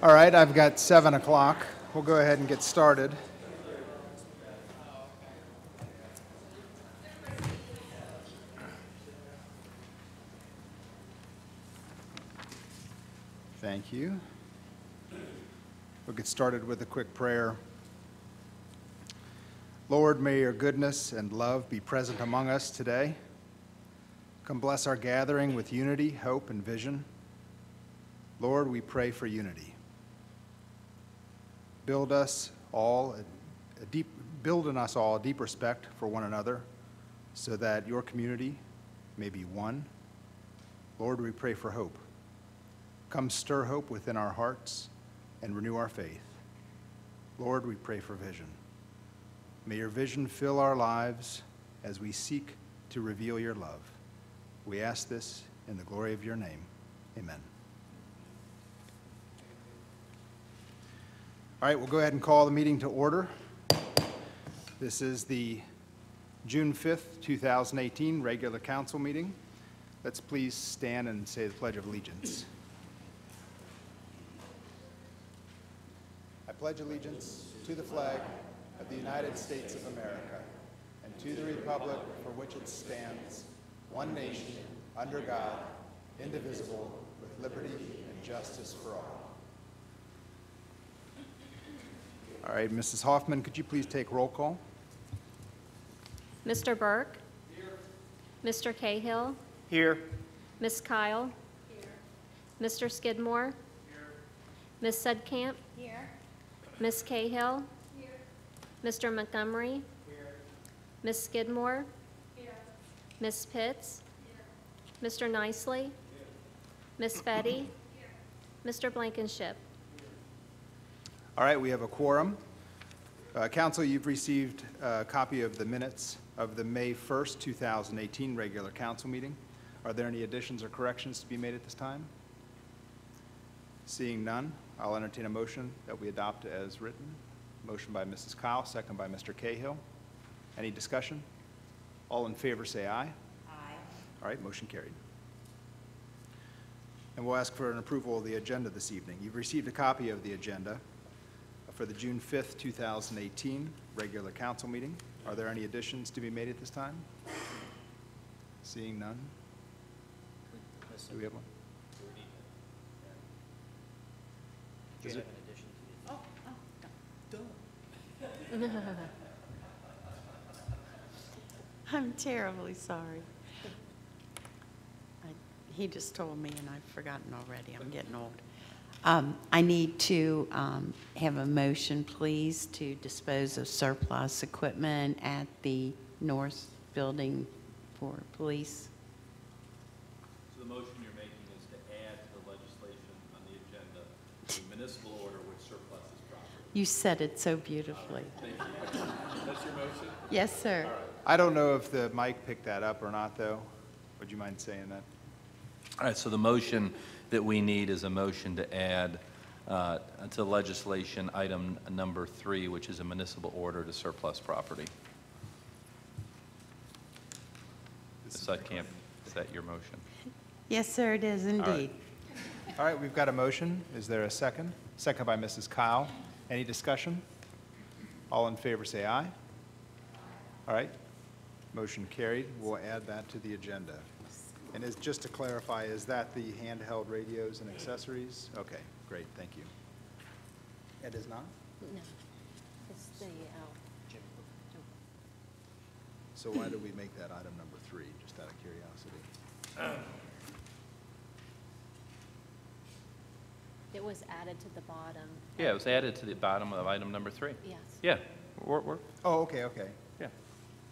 All right, I've got 7 o'clock. We'll go ahead and get started. Thank you. We'll get started with a quick prayer. Lord, may your goodness and love be present among us today. Come bless our gathering with unity, hope, and vision. Lord, we pray for unity. Build in us all a deep respect for one another so that your community may be one. Lord, we pray for hope. Come stir hope within our hearts and renew our faith. Lord, we pray for vision. May your vision fill our lives as we seek to reveal your love. We ask this in the glory of your name. Amen. All right, we'll go ahead and call the meeting to order. This is the June 5th, 2018 regular council meeting. Let's please stand and say the Pledge of Allegiance. I pledge allegiance to the flag of the United States of America and to the republic for which it stands, one nation, under God, indivisible, with liberty and justice for all. All right, Mrs. Hoffman, could you please take roll call? Mr. Burke? Here. Mr. Cahill? Here. Ms. Kyle? Here. Mr. Skidmore? Here. Ms. Sedkamp? Here. Ms. Cahill? Here. Mr. Montgomery? Here. Ms. Skidmore? Here. Ms. Pitts? Here. Mr. Nicely? Here. Ms. Fetty? Here. Mr. Blankenship? All right, we have a quorum. Council, you've received a copy of the minutes of the May 1st, 2018 regular council meeting. Are there any additions or corrections to be made at this time? Seeing none, I'll entertain a motion that we adopt as written. Motion by Mrs. Kyle, second by Mr. Cahill. Any discussion? All in favor say aye. Aye. All right, motion carried. And we'll ask for an approval of the agenda this evening. You've received a copy of the agenda for the June 5th, 2018 regular council meeting. Are there any additions to be made at this time? Seeing none. Do we have one? Do you have an addition to the? I'm terribly sorry. He just told me and I've forgotten already. I'm getting old. I need to have a motion, please, to dispose of surplus equipment at the North Building for police. So the motion you're making is to add to the legislation on the agenda the municipal order which surpluses property. You said it so beautifully. Thank you. That's your motion? Yes, sir. All right. I don't know if the mic picked that up or not, though. Would you mind saying that? All right, so the motion that we need is a motion to add to legislation item number 3, which is a municipal order to surplus property. Is that your motion? Yes, sir, it is indeed. All right, we've got a motion. Is there a second? Second by Mrs. Kyle. Any discussion? All in favor say aye. All right, motion carried. We'll add that to the agenda. And just to clarify, is that the handheld radios and accessories? Okay, great, thank you. It is not? No. It's the, So why do we make that item number 3, just out of curiosity? it was added to the bottom. Yeah, it was added to the bottom of item number 3. Yes. Yeah, we're Oh, okay, okay. yeah.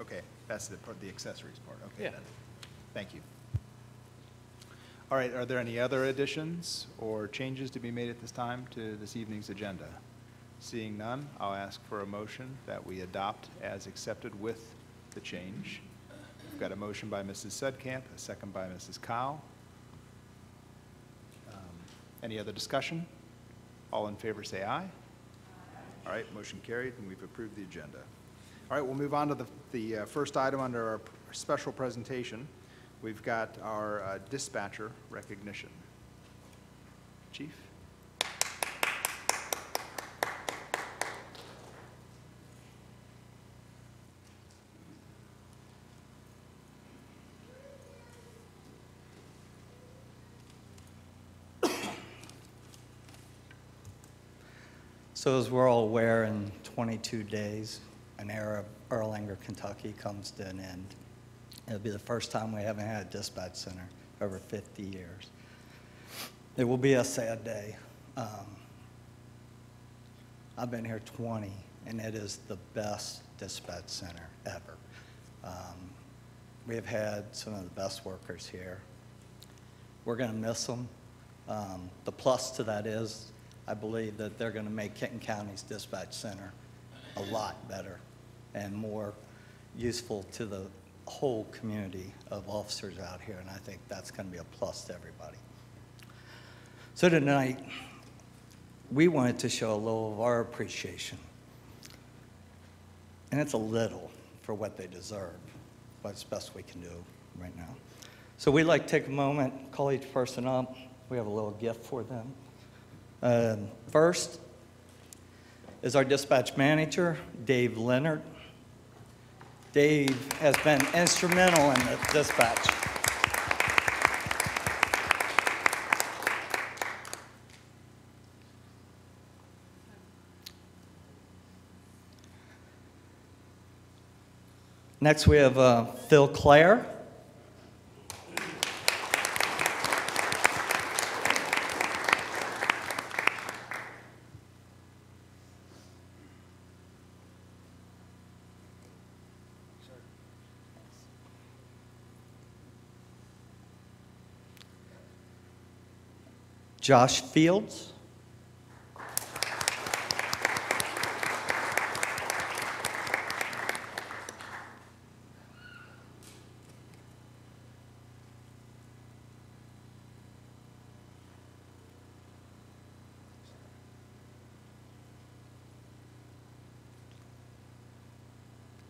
Okay, that's the accessories part. Okay, Yeah. then. Thank you. All right, are there any other additions or changes to be made at this time to this evening's agenda? Seeing none, I'll ask for a motion that we adopt as accepted with the change. We've got a motion by Mrs. Sedkamp, a second by Mrs. Kyle. Any other discussion? All in favor say aye. All right, motion carried, and we've approved the agenda. All right, we'll move on to the first item under our special presentation. We've got our dispatcher recognition. Chief? So as we're all aware, in 22 days, an era of Erlanger, Kentucky comes to an end. It'll be the first time we haven't had a dispatch center over 50 years. It will be a sad day. I've been here 20, and it is the best dispatch center ever. We have had some of the best workers here. We're going to miss them. The plus to that is, I believe that they're going to make Kenton County's dispatch center a lot better and more useful to the whole community of officers out here, and I think that's going to be a plus to everybody. So tonight, we wanted to show a little of our appreciation, and it's a little for what they deserve, but it's best we can do right now. So we'd like to take a moment, call each person up. We have a little gift for them. First is our dispatch manager, Dave Leonard. Dave has been instrumental in the dispatch. Next, we have Phil Clare. Josh Fields.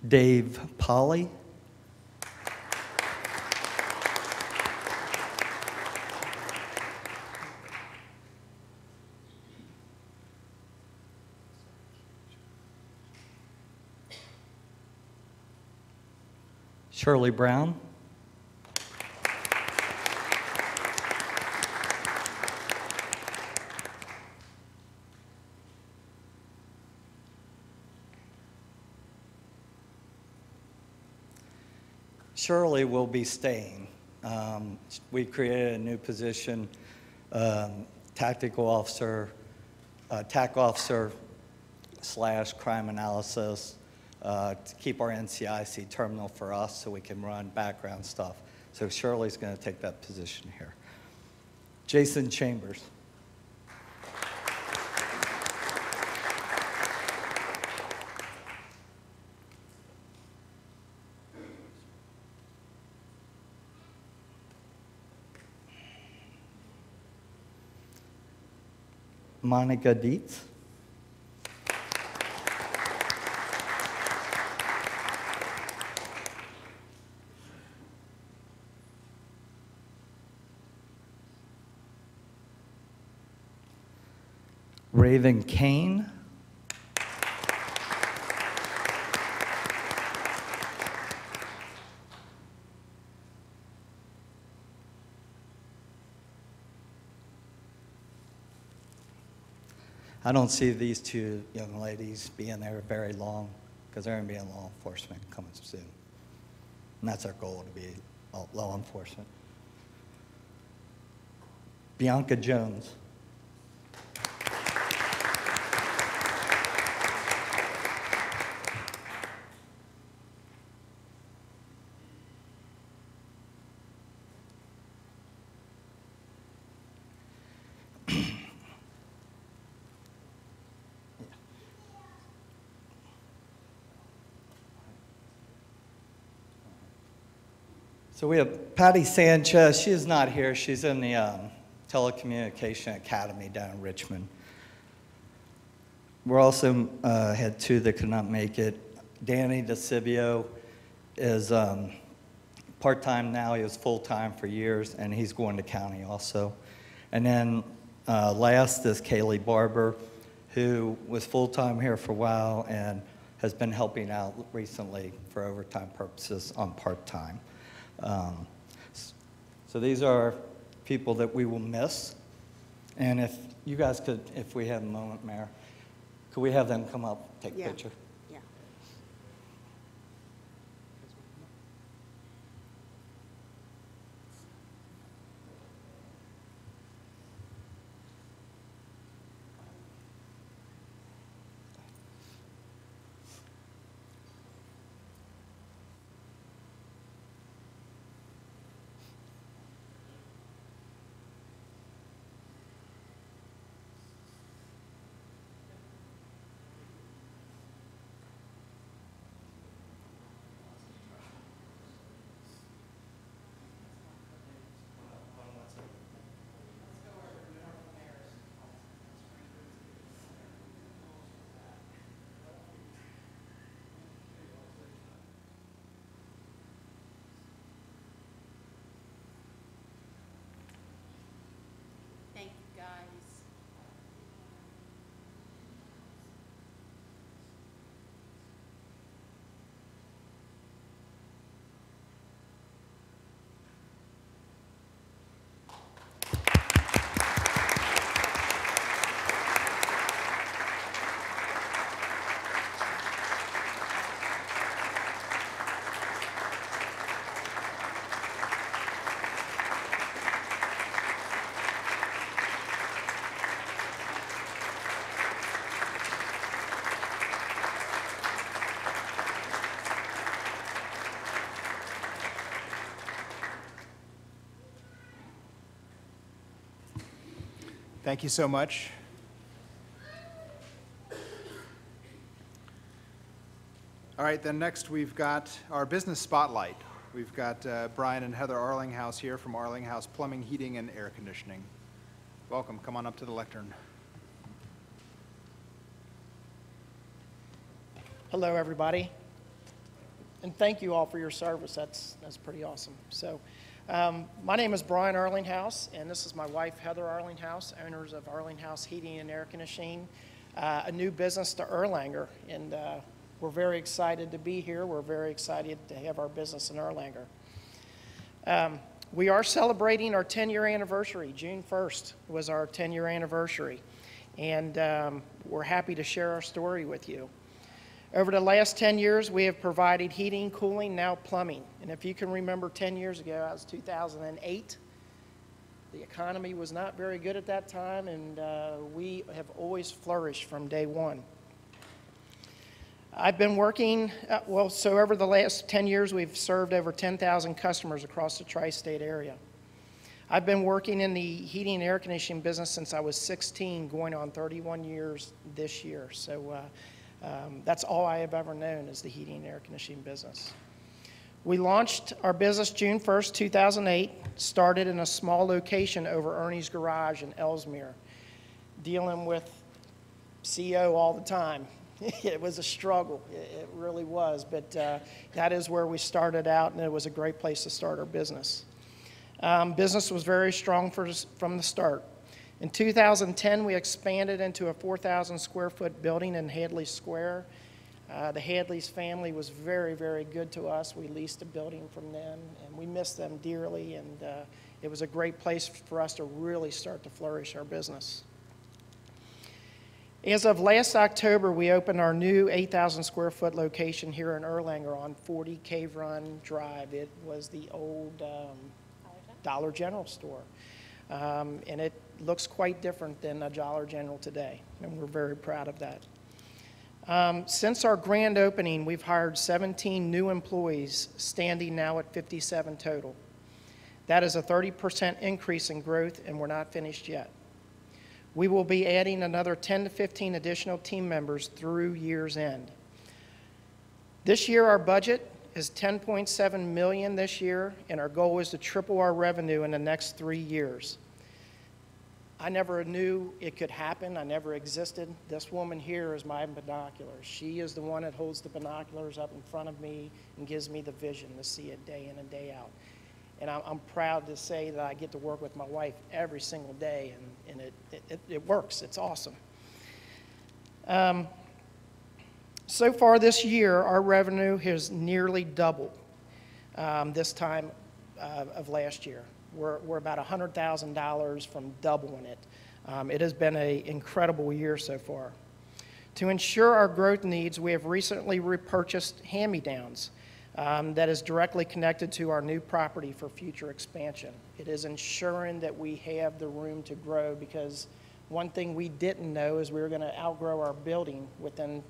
Dave Polly. Shirley Brown. Shirley will be staying. We created a new position, tactical officer, TAC officer / crime analysis, to keep our NCIC terminal for us so we can run background stuff. So Shirley's going to take that position here. Jason Chambers. Monica Dietz. Raven Kane. I don't see these two young ladies being there very long because they're going to be in law enforcement coming soon. And that's our goal, to be law enforcement. Bianca Jones. So we have Patty Sanchez. She is not here. She's in the Telecommunication Academy down in Richmond. We're also had two that could not make it. Danny DeCivio is part-time now. He was full-time for years, and he's going to county also. And then last is Kaylee Barber, who was full-time here for a while and has been helping out recently for overtime purposes on part-time. So these are people that we will miss. And if you guys could, if we have a moment, Mayor, Could we have them come up, take a Yeah. picture? Yeah. Thank you, guys. Thank you so much. All right, then next we've got our business spotlight. We've got Brian and Heather Arlinghouse here from Arlinghouse Plumbing, Heating, and Air Conditioning. Welcome, come on up to the lectern. Hello, everybody, and thank you all for your service. That's pretty awesome. So, my name is Brian Arlinghouse, and this is my wife, Heather Arlinghouse, owners of Arlinghouse Heating and Air Conditioning, a new business to Erlanger, and we're very excited to be here. We're very excited to have our business in Erlanger. We are celebrating our 10-year anniversary. June 1st was our 10-year anniversary, and we're happy to share our story with you. Over the last 10 years, we have provided heating, cooling, now plumbing. And if you can remember 10 years ago, that was 2008. The economy was not very good at that time, and we have always flourished from day one. I've been working, so over the last 10 years, we've served over 10,000 customers across the tri-state area. I've been working in the heating and air conditioning business since I was 16, going on 31 years this year. So that's all I have ever known is the heating and air conditioning business. We launched our business June 1st, 2008, started in a small location over Ernie's Garage in Ellesmere, dealing with CO all the time. It was a struggle, it really was, but that is where we started out, and it was a great place to start our business. Business was very strong from the start. In 2010, we expanded into a 4,000 square foot building in Hadley Square. The Hadley's family was very, very good to us. We leased a building from them, and we miss them dearly, and it was a great place for us to really start to flourish our business. As of last October, we opened our new 8,000 square foot location here in Erlanger on 40 Cave Run Drive. It was the old Dollar General store. And it looks quite different than a Dollar General today, and we're very proud of that. Since our grand opening, we've hired 17 new employees, standing now at 57 total. That is a 30% increase in growth, and we're not finished yet. We will be adding another 10 to 15 additional team members through year's end. This year, our budget is $10.7 million this year, and our goal is to triple our revenue in the next 3 years. I never knew it could happen. I never existed. This woman here is my binoculars. She is the one that holds the binoculars up in front of me and gives me the vision to see it day in and day out. And I'm proud to say that I get to work with my wife every single day, and it works. It's awesome. So far this year, our revenue has nearly doubled this time of last year. We're about $100,000 from doubling it. It has been an incredible year so far. To ensure our growth needs, we have recently repurchased hand-me-downs that is directly connected to our new property for future expansion. It is ensuring that we have the room to grow, because one thing we didn't know is we were going to outgrow our building within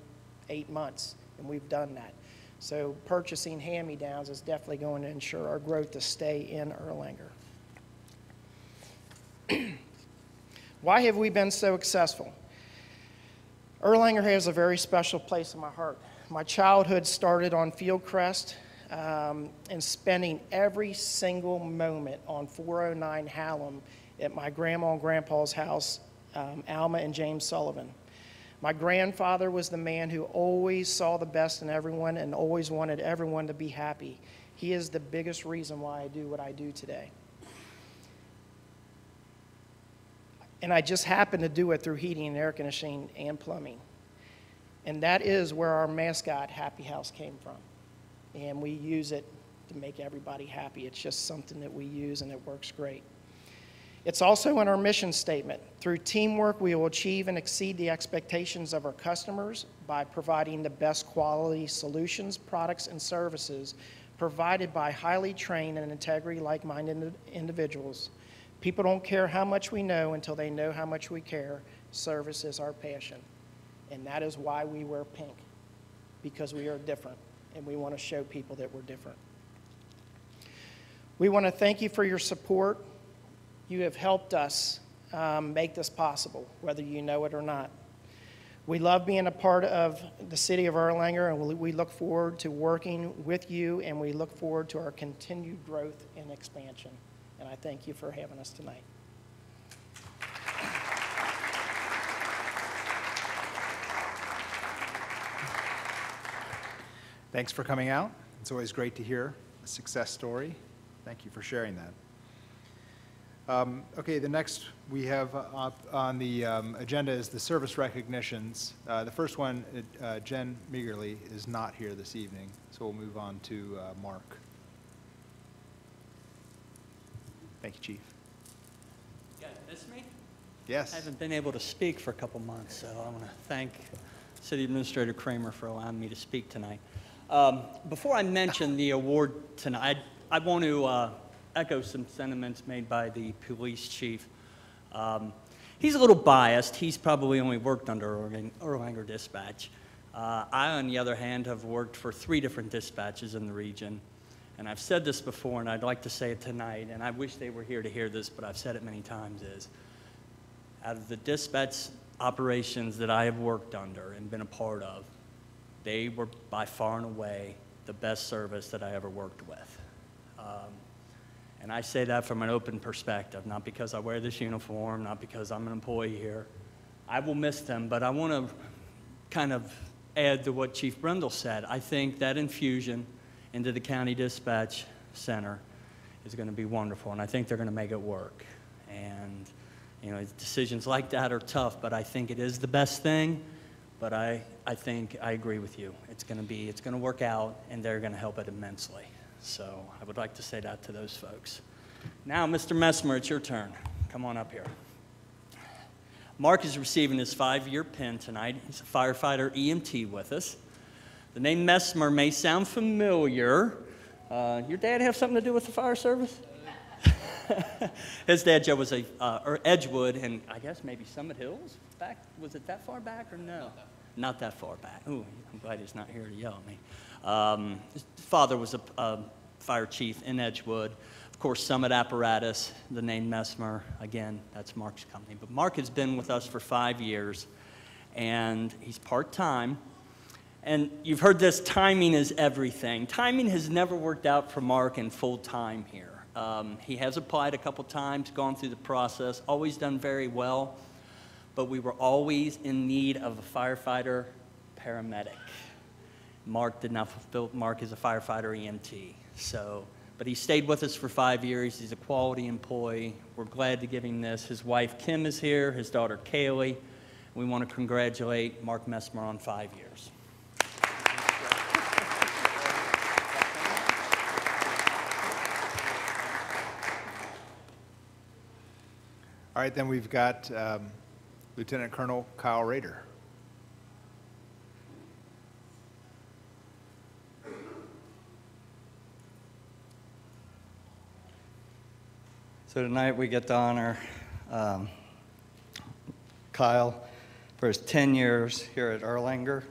8 months, and we've done that. So purchasing hand-me-downs is definitely going to ensure our growth to stay in Erlanger. Why have we been so successful? Erlanger has a very special place in my heart. My childhood started on Fieldcrest and spending every single moment on 409 Hallam at my grandma and grandpa's house, Alma and James Sullivan. My grandfather was the man who always saw the best in everyone and always wanted everyone to be happy. He is the biggest reason why I do what I do today. And I just happen to do it through heating and air conditioning and plumbing. And that is where our mascot, Happy House, came from. And we use it to make everybody happy. It's just something that we use, and it works great. It's also in our mission statement. Through teamwork, we will achieve and exceed the expectations of our customers by providing the best quality solutions, products, and services provided by highly trained and integrity like-minded individuals. People don't care how much we know until they know how much we care. Service is our passion. And that is why we wear pink, because we are different, and we want to show people that we're different. We want to thank you for your support. You have helped us make this possible, whether you know it or not. We love being a part of the city of Erlanger, and we look forward to working with you, and we look forward to our continued growth and expansion. And I thank you for having us tonight. Thanks for coming out. It's always great to hear a success story. Thank you for sharing that. Okay, the next we have on the agenda is the service recognitions. The first one, Jen Meagerly, is not here this evening, so we'll move on to Mark. Thank you, Chief. You guys miss me? Yes. I haven't been able to speak for a couple months, so I want to thank City Administrator Kramer for allowing me to speak tonight. Before I mention the award tonight, I want to echo some sentiments made by the police chief. He's a little biased. He's probably only worked under Erlanger Dispatch. I, on the other hand, have worked for 3 different dispatches in the region. And I've said this before, and I'd like to say it tonight, and I wish they were here to hear this, but I've said it many times, is out of the dispatch operations that I have worked under and been a part of, they were by far and away the best service that I ever worked with. And I say that from an open perspective, not because I wear this uniform, not because I'm an employee here. I will miss them, but I want to kind of add to what Chief Brendel said. I think that infusion into the County Dispatch Center is going to be wonderful, and I think they're going to make it work. And, you know, decisions like that are tough, but I think it is the best thing. But I think I agree with you. It's going to work out, and they're going to help it immensely. So I would like to say that to those folks. Now, Mr. Messmer, it's your turn. Come on up here. Mark is receiving his 5-year pin tonight. He's a firefighter EMT with us. The name Messmer may sound familiar. Your dad have something to do with the fire service? His dad, Joe, was Edgewood, and I guess maybe Summit Hills back. Was it that far back or no? Not that far back. Ooh, I'm glad he's not here to yell at me. His father was a fire chief in Edgewood. Of course, Summit Apparatus, the name Messmer, again, that's Mark's company. But Mark has been with us for 5 years, and he's part-time. And you've heard this, timing is everything. Timing has never worked out for Mark in full-time here. He has applied a couple times, gone through the process, always done very well, but we were always in need of a firefighter paramedic. Mark did not fulfill, Mark is a firefighter EMT, but he stayed with us for 5 years. He's a quality employee. We're glad to give him this. His wife, Kim, is here, his daughter, Kaylee. We want to congratulate Mark Messmer on 5 years. All right, then we've got Lieutenant Colonel Kyle Rader. So tonight we get to honor Kyle for his 10 years here at Erlanger.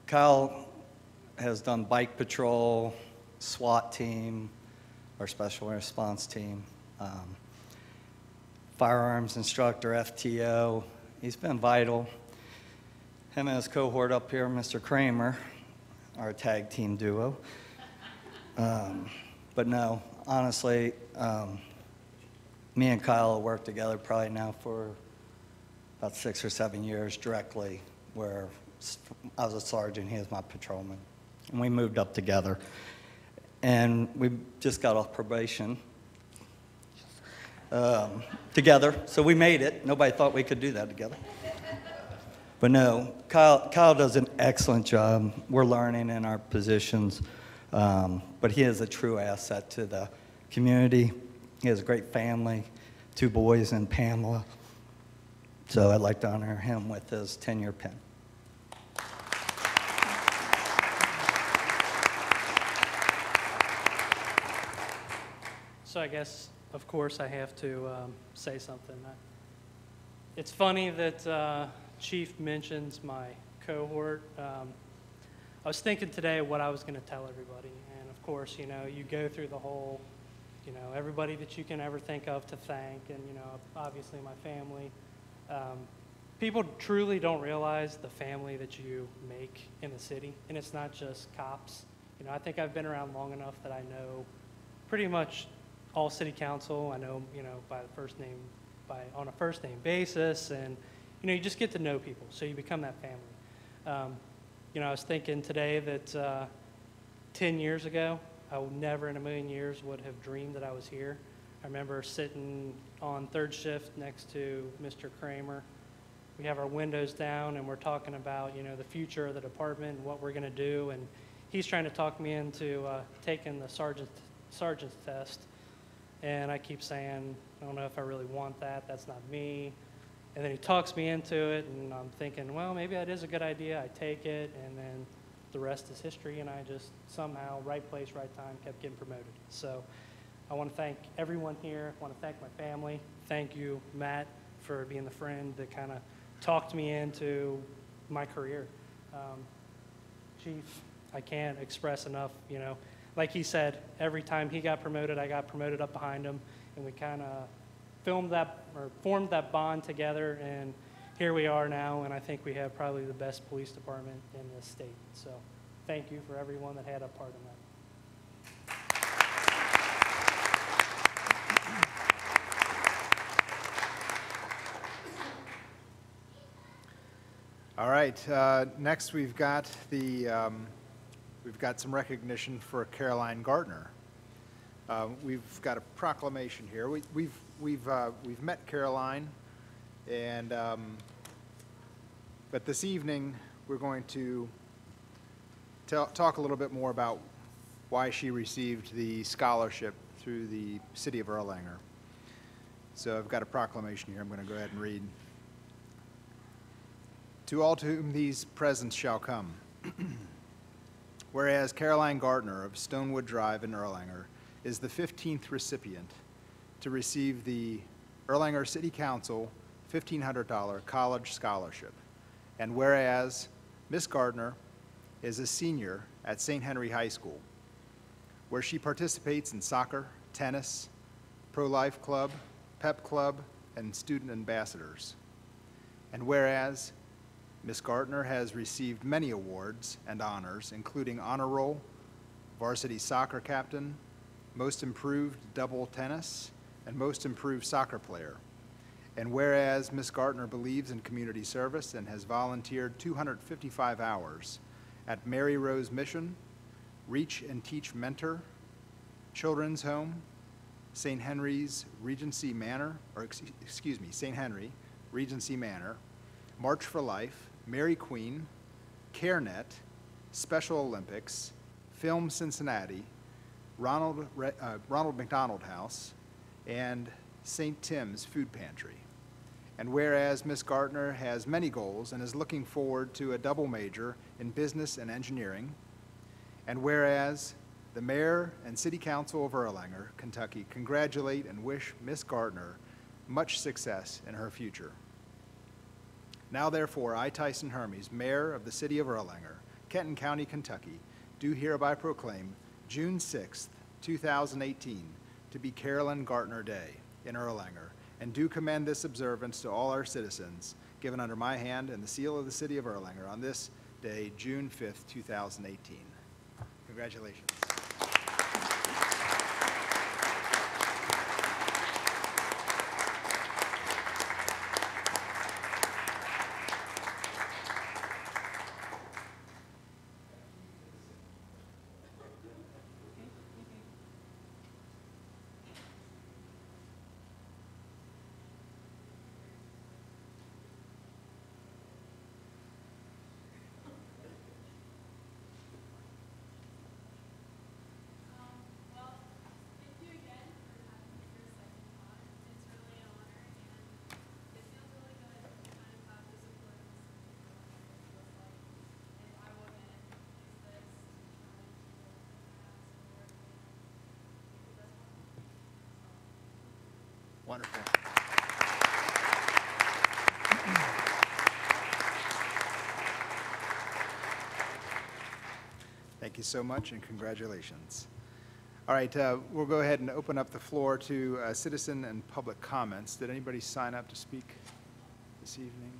Kyle has done bike patrol, SWAT team, our special response team, firearms instructor, FTO. He's been vital. Him and his cohort up here, Mr. Kramer, our tag team duo. But no, honestly, me and Kyle have worked together probably now for about 6 or 7 years directly, where I was a sergeant, he was my patrolman. And we moved up together. And we just got off probation together, so we made it. Nobody thought we could do that together. But no, Kyle does an excellent job. We're learning in our positions, but he is a true asset to the community. He has a great family, 2 boys and Pamela. So I'd like to honor him with his 10-year pin. So I guess, of course, I have to say something. It's funny that Chief mentions my cohort. I was thinking today what I was going to tell everybody. And of course, you know, you go through the whole, you know, everybody that you can ever think of to thank, and, you know, obviously my family. People truly don't realize the family that you make in the city, and it's not just cops. You know, I think I've been around long enough that I know pretty much all city council. I know, you know, by the first name, on a first name basis, and, you know, you just get to know people, so you become that family. You know, I was thinking today that 10 years ago, I would never in a million years would have dreamed that I was here. I remember sitting on 3rd shift next to Mr. Kramer. We have our windows down, and we're talking about, you know, the future of the department and what we're going to do, and he's trying to talk me into taking the sergeant's test. And I keep saying, I don't know if I really want that. That's not me. And then he talks me into it, and I'm thinking, well, maybe that is a good idea. I take it, and then the rest is history, and I just somehow, right place, right time, kept getting promoted. So I want to thank everyone here. I want to thank my family. Thank you, Matt, for being the friend that kind of talked me into my career. Chief, I can't express enough, you know. Like he said, every time he got promoted, I got promoted up behind him, and we kind of formed that bond together, and here we are now, and I think we have probably the best police department in this state. So thank you for everyone that had a part in that. All right, next we've got some recognition for Caroline Gardner. We've got a proclamation here. We've met Caroline, and but this evening we're going to talk a little bit more about why she received the scholarship through the city of Erlanger. So I've got a proclamation here I'm going to go ahead and read. To all to whom these presents shall come. Whereas Caroline Gardner of Stonewood Drive in Erlanger is the 15th recipient to receive the Erlanger City Council $1,500 college scholarship. And whereas Miss Gardner is a senior at St. Henry High School, where she participates in soccer, tennis, pro-life club, pep club, and student ambassadors. And whereas Miss Gardner has received many awards and honors, including Honor Roll, Varsity Soccer Captain, Most Improved Double Tennis, and Most Improved Soccer Player. And whereas Miss Gardner believes in community service and has volunteered 255 hours at Mary Rose Mission, Reach and Teach Mentor, Children's Home, St. Henry's Regency Manor, St. Henry Regency Manor, March for Life, Mary Queen, CareNet, Special Olympics, Film Cincinnati, Ronald McDonald House, and St. Tim's Food Pantry. And whereas Miss Gardner has many goals and is looking forward to a double major in business and engineering, and whereas the Mayor and City Council of Erlanger, Kentucky, congratulate and wish Miss Gardner much success in her future. Now therefore, I, Tyson Hermes, Mayor of the City of Erlanger, Kenton County, Kentucky, do hereby proclaim June 6th, 2018, to be Carolyn Gardner Day in Erlanger, and do commend this observance to all our citizens, given under my hand and the seal of the City of Erlanger on this day, June 5th, 2018. Congratulations. Well, thank you again for having me for a second time. It's really an honor, and it feels really good to kind of have the support of the city of Erlanger, it feels like. And I want to use this to try and support the best possible. Wonderful. Thank you so much, and congratulations. All right, we'll go ahead and open up the floor to citizen and public comments. Did anybody sign up to speak this evening?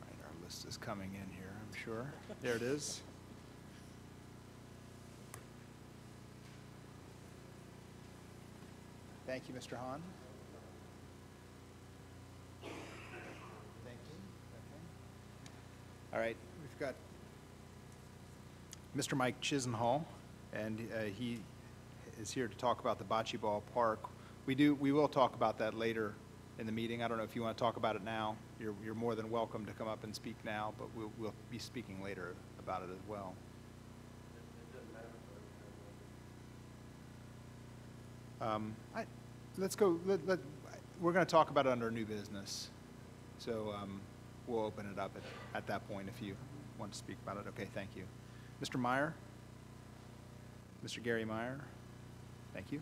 All right, our list is coming in here, I'm sure. There it is. Thank you, Mr. Hahn. Thank you. Okay. All right, we've got Mr. Mike Chisenhall, and he is here to talk about the Bocce Ball Park. We will talk about that later in the meeting. I don't know if you want to talk about it now. You're more than welcome to come up and speak now, but we'll be speaking later about it as well. Let's go, we're going to talk about it under new business. So we'll open it up at that point if you want to speak about it. Okay, thank you. Mr. Meyer? Mr. Gary Meyer? Thank you.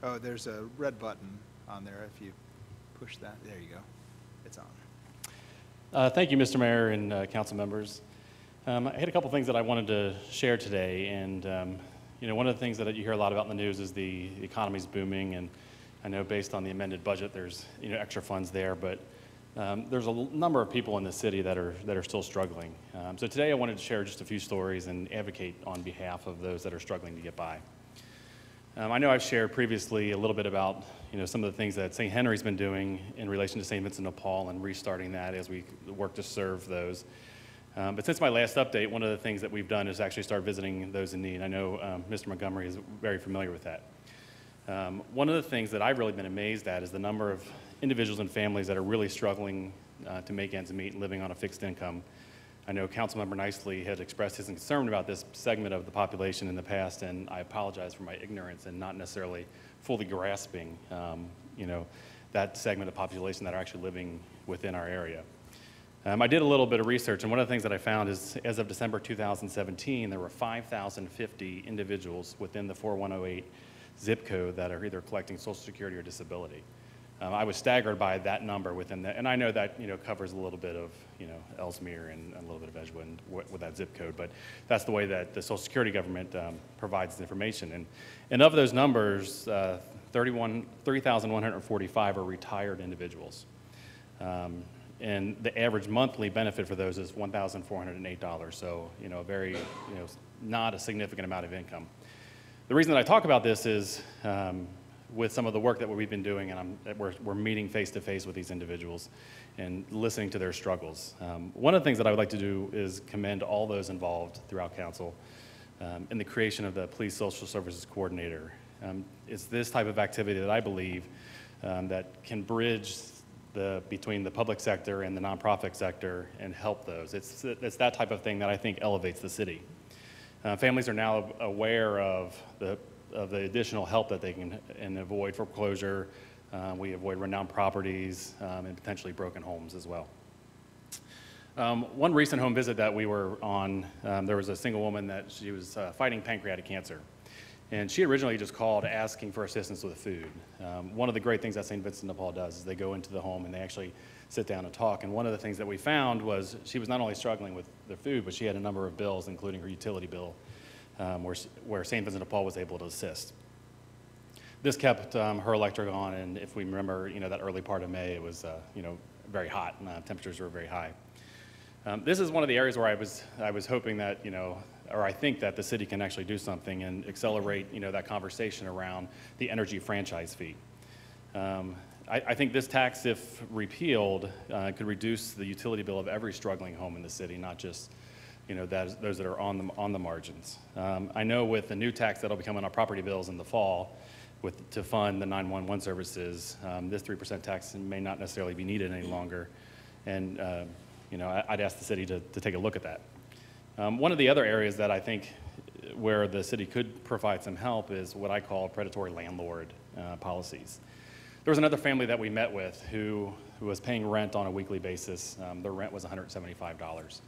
Oh, there's a red button on there. If you push that, there you go. It's on. Thank you, Mr. Mayor and council members. I had a couple things that I wanted to share today, and one of the things that you hear a lot about in the news is the economy's booming, and I know based on the amended budget, there's extra funds there, but there's a number of people in the city that are still struggling. So today I wanted to share just a few stories and advocate on behalf of those that are struggling to get by. I know I've shared previously a little bit about some of the things that St. Henry's been doing in relation to St. Vincent de Paul and restarting that as we work to serve those. But since my last update, one of the things that we've done is actually start visiting those in need. I know Mr. Montgomery is very familiar with that. One of the things that I've really been amazed at is the number of individuals and families that are really struggling to make ends meet and living on a fixed income. I know Councilmember Nicely had expressed his concern about this segment of the population in the past, and I apologize for my ignorance and not necessarily fully grasping that segment of population that are actually living within our area. I did a little bit of research, and one of the things that I found is as of December 2017, there were 5,050 individuals within the 4108 zip code that are either collecting Social Security or disability. I was staggered by that number within that, and I know that covers a little bit of Ellesmere and a little bit of Edgewood with that zip code, but that's the way that the Social Security government provides the information. And of those numbers, 3,145 are retired individuals. And the average monthly benefit for those is $1,408. So, a very, not a significant amount of income. The reason that I talk about this is with some of the work that we've been doing, and we're meeting face to face with these individuals and listening to their struggles. One of the things that I would like to do is commend all those involved throughout council in the creation of the Police Social Services Coordinator. It's this type of activity that I believe that can bridge between the public sector and the nonprofit sector and help those. It's that type of thing that I think elevates the city. Families are now aware of the additional help that they can and avoid foreclosure. We avoid renowned properties and potentially broken homes as well. One recent home visit that we were on, there was a single woman that she was fighting pancreatic cancer. And she originally just called asking for assistance with food. One of the great things that St. Vincent de Paul does is they go into the home and they actually sit down and talk. And one of the things that we found was she was not only struggling with the food, but she had a number of bills, including her utility bill, where St. Vincent de Paul was able to assist. This kept her electric on, and if we remember, that early part of May, it was, very hot, and temperatures were very high. This is one of the areas where I was hoping that, or I think that the city can actually do something and accelerate, that conversation around the energy franchise fee. I think this tax, if repealed, could reduce the utility bill of every struggling home in the city, not just, those that are on the margins. I know with the new tax that'll be coming on property bills in the fall, to fund the 911 services, this 3% tax may not necessarily be needed any longer, and I'd ask the city to take a look at that. One of the other areas that I think where the city could provide some help is what I call predatory landlord policies. There was another family that we met with who was paying rent on a weekly basis. Their rent was $175.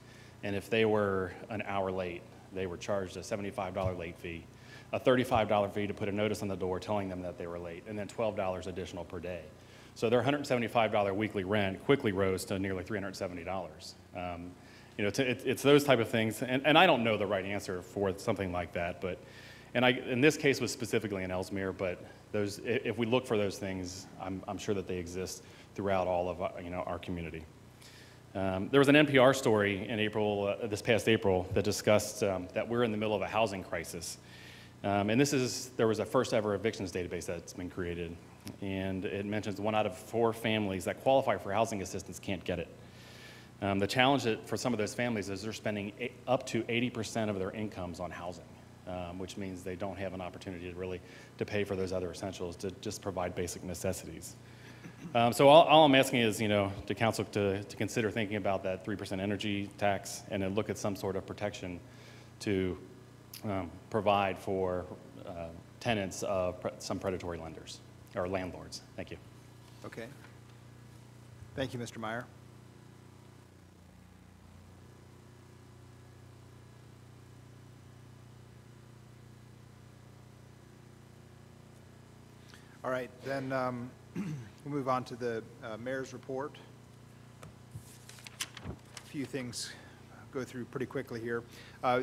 And if they were an hour late, they were charged a $75 late fee, a $35 fee to put a notice on the door telling them that they were late, and then $12 additional per day. So their $175 weekly rent quickly rose to nearly $370. It's those type of things, and I don't know the right answer for something like that, but, in this case was specifically in Ellesmere, but if we look for those things, I'm sure that they exist throughout all of our community. There was an NPR story in April, this past April, that discussed that we're in the middle of a housing crisis. And there was a first ever evictions database that's been created. And it mentions 1 out of 4 families that qualify for housing assistance can't get it. The challenge for some of those families is they're spending up to 80% of their incomes on housing, which means they don't have an opportunity to pay for those other essentials, to just provide basic necessities. So all I'm asking is, to council to consider thinking about that 3% energy tax and then look at some sort of protection to provide for tenants of some predatory lenders or landlords. Thank you. Okay. Thank you, Mr. Meyer. All right, then we'll move on to the mayor's report. A few things go through pretty quickly here.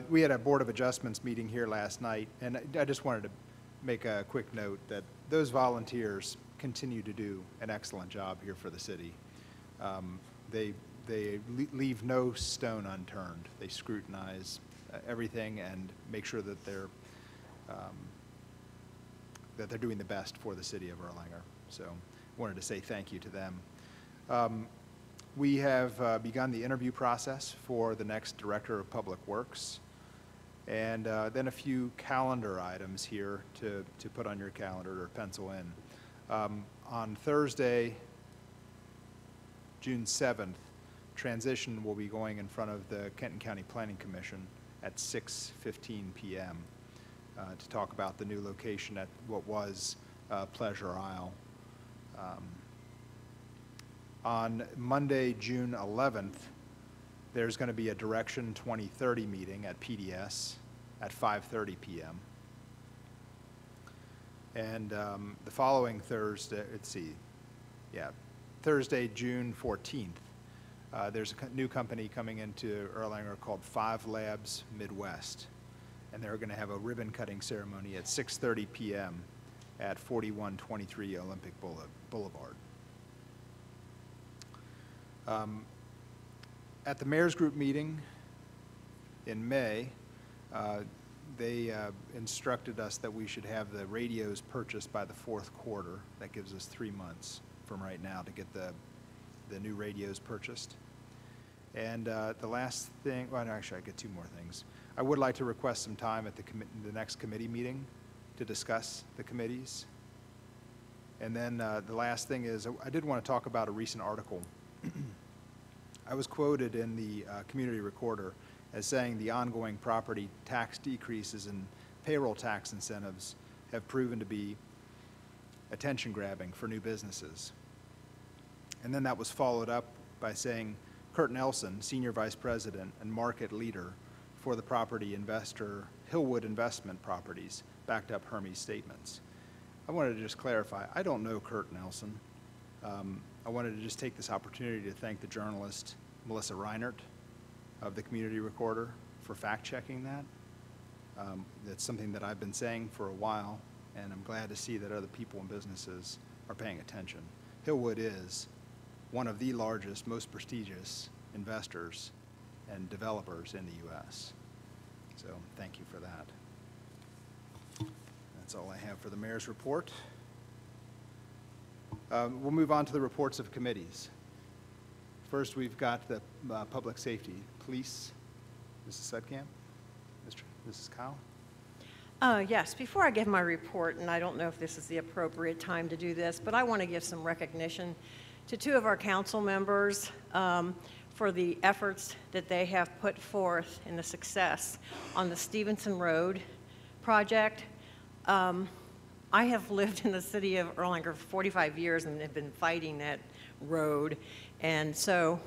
We had a Board of Adjustments meeting here last night, and I just wanted to make a quick note that those volunteers continue to do an excellent job here for the city. They leave no stone unturned. They scrutinize everything and make sure that they're doing the best for the city of Erlanger. So wanted to say thank you to them. We have begun the interview process for the next Director of Public Works. And then a few calendar items here to put on your calendar or pencil in. On Thursday, June 7th, transition will be going in front of the Kenton County Planning Commission at 6:15 p.m. To talk about the new location at what was Pleasure Isle. On Monday, June 11th, there's going to be a Direction 2030 meeting at PDS at 5:30 p.m. And the following Thursday, Thursday, June 14th, there's a new company coming into Erlanger called 5 Labs Midwest. And they're going to have a ribbon cutting ceremony at 6:30 p.m. at 4123 Olympic Boulevard. At the Mayor's Group meeting in May, they instructed us that we should have the radios purchased by the 4th quarter. That gives us 3 months from right now to get the new radios purchased. And the last thing, well, no, actually, I get 2 more things. I would like to request some time at the next committee meeting to discuss the committees. And then the last thing is, I did want to talk about a recent article. I was quoted in the Community Recorder as saying the ongoing property tax decreases and payroll tax incentives have proven to be attention-grabbing for new businesses. And then that was followed up by saying Kurt Nelson, Senior Vice President and Market Leader for the property investor Hillwood Investment Properties, backed up Hermes' statements. I wanted to just clarify, I don't know Kurt Nelson. I wanted to just take this opportunity to thank the journalist Melissa Reinert of the Community Recorder for fact-checking that. That's something that I've been saying for a while, and I'm glad to see that other people and businesses are paying attention. Hillwood is one of the largest, most prestigious investors and developers in the U.S. So thank you for that. That's all I have for the mayor's report. We'll move on to the reports of committees. First, we've got the Public Safety, Police. Mrs. Sedkamp? Mrs. Kyle? Yes, before I give my report, and I don't know if this is the appropriate time to do this, but I want to give some recognition to two of our council members for the efforts that they have put forth in the success on the Stevenson Road project. I have lived in the city of Erlanger for 45 years and have been fighting that road. And so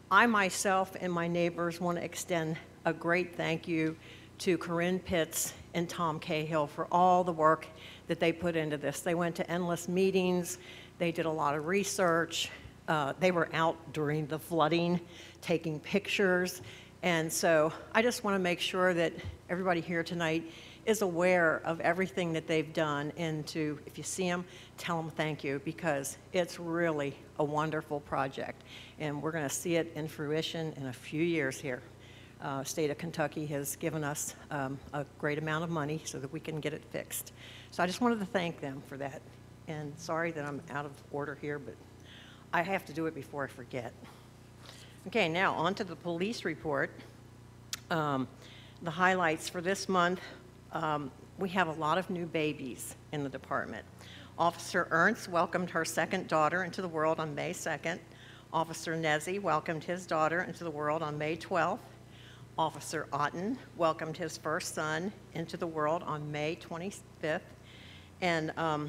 I myself and my neighbors want to extend a great thank you to Corinne Pitts and Tom Cahill for all the work that they put into this. They went to endless meetings. They did a lot of research. They were out during the flooding taking pictures. And so I just want to make sure that everybody here tonight is aware of everything that they've done, and to, if you see them, tell them thank you, because it's really a wonderful project. And we're going to see it in fruition in a few years here. State of Kentucky has given us a great amount of money so that we can get it fixed. So I just wanted to thank them for that. And sorry that I'm out of order here, but I have to do it before I forget. Okay, now on to the police report. The highlights for this month, we have a lot of new babies in the department. Officer Ernst welcomed her second daughter into the world on May 2nd. Officer Nezzi welcomed his daughter into the world on May 12th. Officer Otten welcomed his first son into the world on May 25th. And a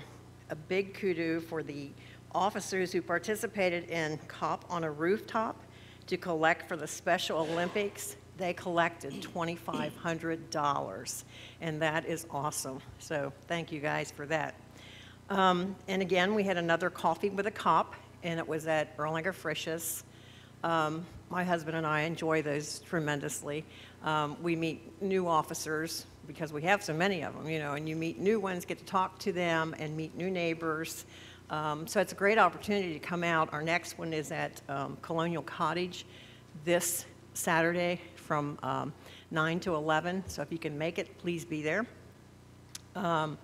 big kudos for the officers who participated in Cop on a Rooftop to collect for the Special Olympics. They collected $2,500, and that is awesome. So thank you guys for that. And again, we had another Coffee with a Cop, and it was at Erlanger Frisch's. My husband and I enjoy those tremendously. We meet new officers because we have so many of them, you know, and you meet new ones, get to talk to them, and meet new neighbors. So it's a great opportunity to come out. Our next one is at Colonial Cottage this Saturday from 9 to 11. So if you can make it, please be there. And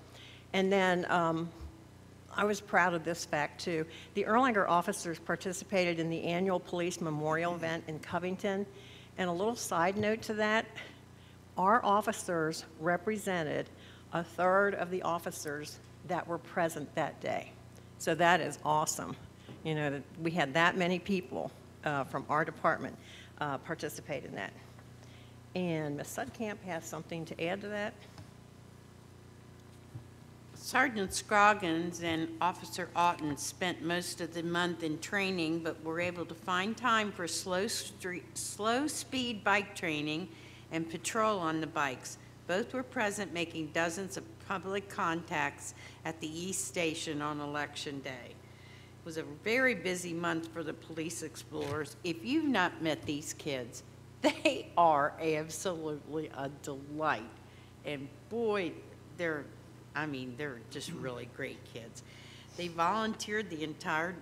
then I was proud of this fact too. The Erlanger officers participated in the annual police memorial event in Covington. And a little side note to that, our officers represented a third of the officers that were present that day. So that is awesome. You know, that we had that many people from our department participate in that. And Ms. Sudkamp has something to add to that. Sergeant Scroggins and Officer Otten spent most of the month in training, but were able to find time for slow speed bike training and patrol on the bikes. Both were present, making dozens of public contacts at the East Station on Election Day. It was a very busy month for the police explorers. If you've not met these kids, they are absolutely a delight. And boy, they're just really great kids. They volunteered the entire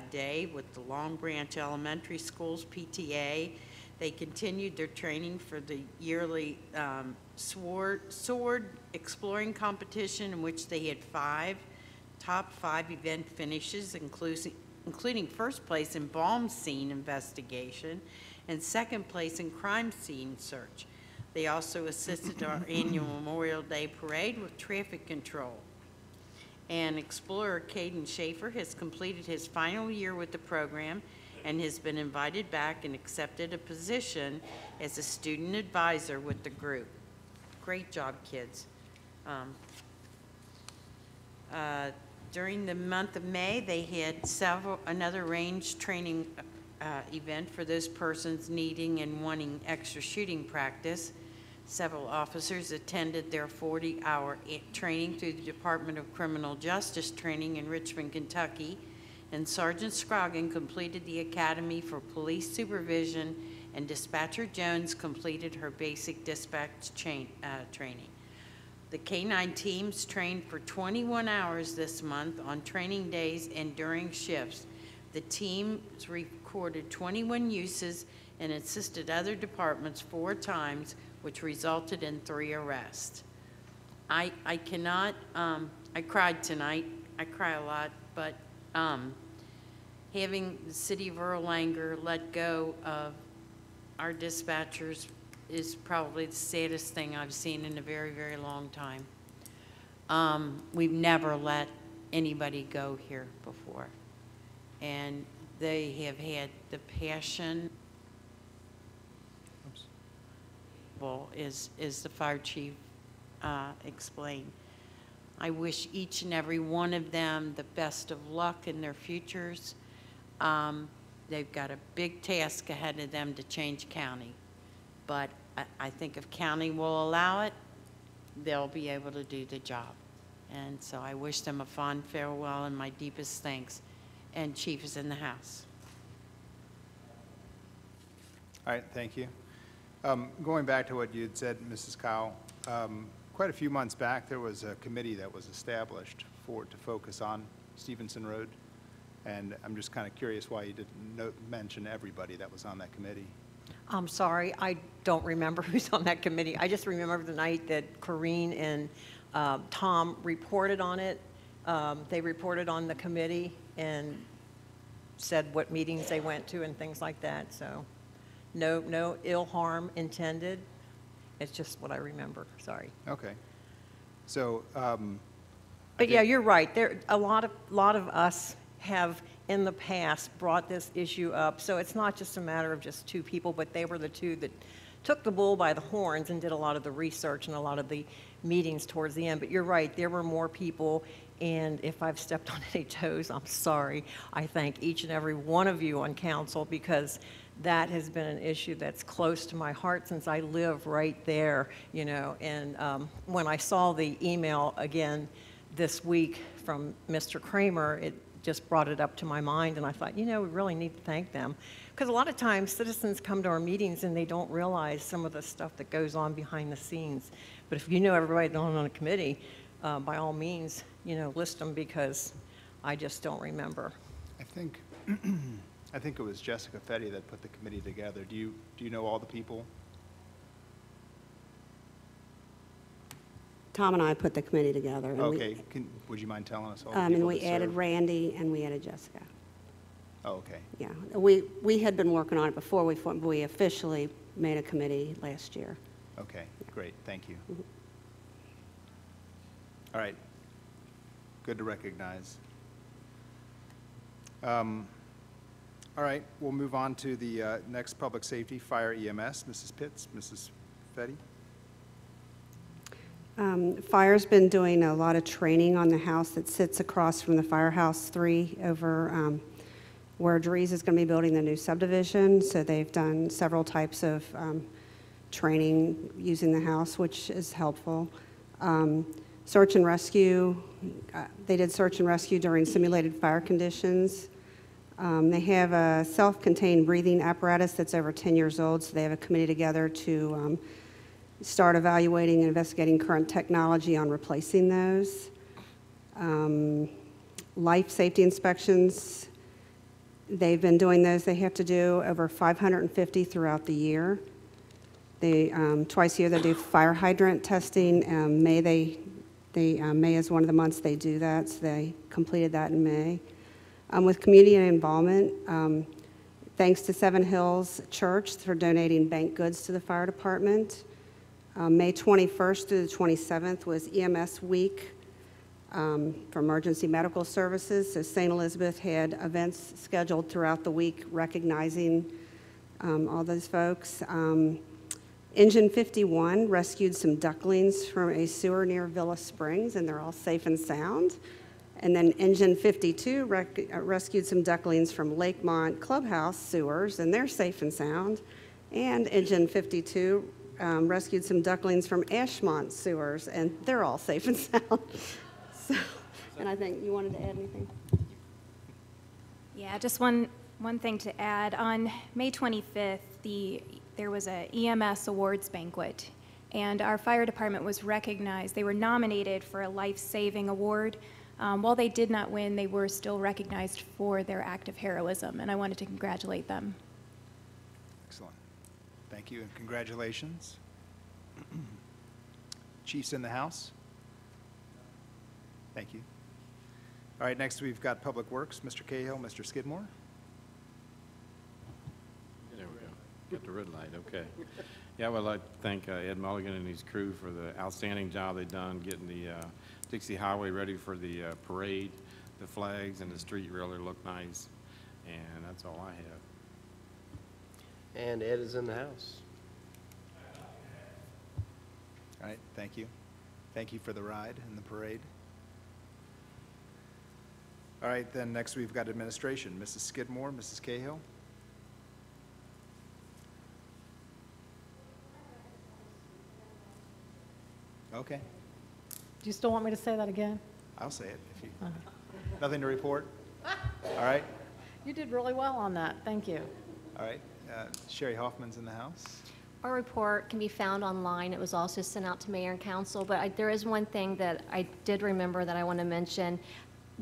day with the Long Branch Elementary School's PTA. They continued their training for the yearly sword exploring competition, in which they had top five event finishes, including first place in bomb scene investigation and second place in crime scene search. They also assisted our annual Memorial Day parade with traffic control. And Explorer Caden Schaefer has completed his final year with the program and has been invited back and accepted a position as a student advisor with the group. Great job, kids. During the month of May, they had another range training event for those persons needing and wanting extra shooting practice. Several officers attended their 40-hour training through the Department of Criminal Justice Training in Richmond, Kentucky, and Sergeant Scroggin completed the Academy for Police Supervision, and Dispatcher Jones completed her basic dispatch training. The K-9 teams trained for 21 hours this month on training days and during shifts. The teams recorded 21 uses and assisted other departments 4 times, which resulted in 3 arrests. I cannot, I cried tonight. I cry a lot, but having the city of Erlanger let go of our dispatchers is probably the saddest thing I've seen in a very, very long time. We've never let anybody go here before. And they have had the passion. Is the fire chief explained. I wish each and every one of them the best of luck in their futures. They've got a big task ahead of them to change county. But I think if county will allow it, they'll be able to do the job. And so I wish them a fond farewell and my deepest thanks. And Chief is in the house. All right, thank you. Going back to what you had said, Mrs. Kyle, quite a few months back, there was a committee that was established to focus on Stevenson Road. And I'm just kind of curious why you didn't mention everybody that was on that committee. I'm sorry, I don't remember who's on that committee. I just remember the night that Corrine and Tom reported on it. They reported on the committee and said what meetings they went to and things like that. So no ill harm intended. It's just what I remember, sorry. Okay. So, But yeah, you're right. There, a lot of us have in the past brought this issue up. So it's not just a matter of just 2 people, but they were the 2 that took the bull by the horns and did a lot of the research and a lot of the meetings towards the end. But you're right, there were more people. And if I've stepped on any toes, I'm sorry. I thank each and every one of you on council because that has been an issue that's close to my heart since I live right there, you know. And when I saw the email again this week from Mr. Kramer, it just brought it up to my mind, and I thought, you know, we really need to thank them. Because a lot of times citizens come to our meetings and they don't realize some of the stuff that goes on behind the scenes. But if you know everybody on a committee, by all means, you know, list them because I just don't remember. I think it was Jessica Fetty that put the committee together. Do you know all the people? Tom and I put the committee together. And Okay. Would you mind telling us all the and people we that added served? Randy and we added Jessica. Oh, okay. Yeah, we had been working on it before we officially made a committee last year. Okay, great. Thank you. All right. Good to recognize. All right, we'll move on to the next public safety, fire EMS. Mrs. Pitts, Mrs. Fetty. Fire's been doing a lot of training on the house that sits across from the Firehouse 3 over where Dries is going to be building the new subdivision. So they've done several types of training using the house, which is helpful. Search and rescue, they did search and rescue during simulated fire conditions. They have a self-contained breathing apparatus that's over 10 years old, so they have a committee together to start evaluating and investigating current technology on replacing those. Life safety inspections, they've been doing those. They have to do over 550 throughout the year. They twice a year they do fire hydrant testing. May is one of the months they do that, so they completed that in May. With community involvement, thanks to Seven Hills Church for donating bank goods to the fire department. May 21st through the 27th was EMS week. for emergency medical services. So St. Elizabeth had events scheduled throughout the week recognizing all those folks. Engine 51 rescued some ducklings from a sewer near Villa Springs, and they're all safe and sound. And then Engine 52 rescued some ducklings from Lakemont Clubhouse sewers, and they're safe and sound. And Engine 52 rescued some ducklings from Ashmont sewers, and they're all safe and sound. So, and I think you wanted to add anything? Yeah, just one thing to add. On May 25th, there was a EMS awards banquet, and our fire department was recognized. They were nominated for a life-saving award. While they did not win, they were still recognized for their act of heroism, and I wanted to congratulate them. Excellent. Thank you and congratulations. Chiefs in the house? Thank you. All right, next we've got Public Works, Mr. Cahill, Mr. Skidmore. There we go. Got the red light, okay. Yeah, well, I'd like to thank Ed Mulligan and his crew for the outstanding job they've done getting the Dixie Highway ready for the parade. The flags and the street really look nice, and that's all I have. And Ed is in the house. All right, thank you. Thank you for the ride and the parade. All right, then next we've got administration. Mrs. Skidmore, Mrs. Cahill. Okay, Do you still want me to say that again? I'll say it if you, nothing to report? All right, You did really well on that. Thank you. all right. Sherry Hoffman's in the house. Our report can be found online. It was also sent out to mayor and council, but there is one thing that I did remember that I want to mention.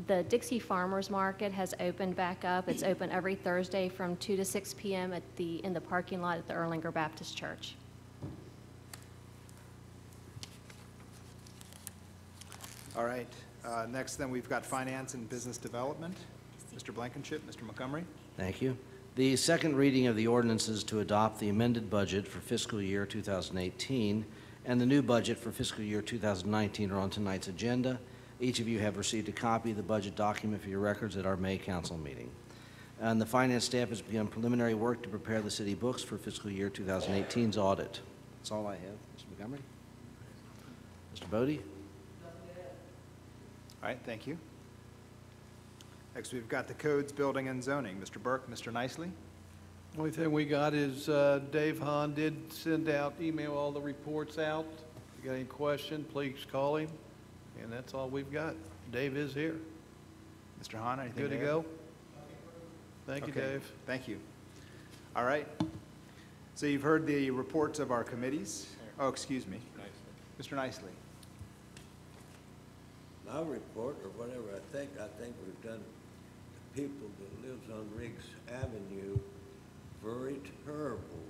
The Dixie Farmers Market has opened back up. It's open every Thursday from 2 to 6 p.m. in the parking lot at the Erlanger Baptist Church. All right, next then we've got finance and business development. Mr. Blankenship, Mr. Montgomery. Thank you. The second reading of the ordinances to adopt the amended budget for fiscal year 2018 and the new budget for fiscal year 2019 are on tonight's agenda. Each of you have received a copy of the budget document for your records at our May council meeting. And the finance staff has begun preliminary work to prepare the city books for fiscal year 2018's audit. That's all I have. Mr. Montgomery? Mr. Bodie? All right, thank you. Next, we've got the codes, building, and zoning. Mr. Burke, Mr. Nicely. Only thing we got is Dave Hahn did send out, email all the reports out. If you got any question, please call him. And that's all we've got. Dave is here. Mr. Hahn, anything Good to add? go? Thank you, Okay, Dave. Thank you. All right. So you've heard the reports of our committees. Oh, excuse me. Mr. Nicely. My report, or whatever I think we've done the people that lives on Riggs Avenue very terrible.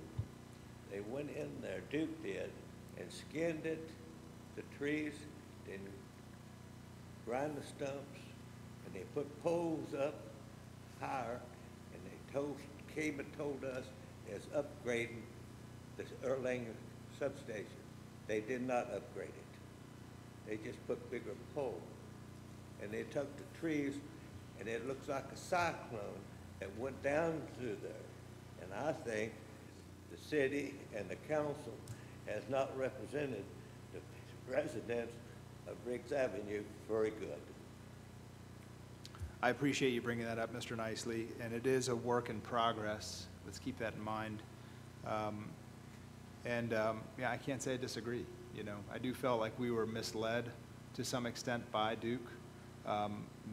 They went in there, Duke did, and skinned it, the trees, then grind the stumps, and they put poles up higher, and they came and told us it's upgrading the Erlanger substation. They did not upgrade it. They just put bigger poles. And they took the trees, and it looks like a cyclone that went down through there. And I think the city and the council has not represented the residents of Riggs Avenue very good. I appreciate you bringing that up, Mr. Nicely, and it is a work in progress. Let's keep that in mind. Yeah, I can't say I disagree. You know, I do feel like we were misled to some extent by Duke.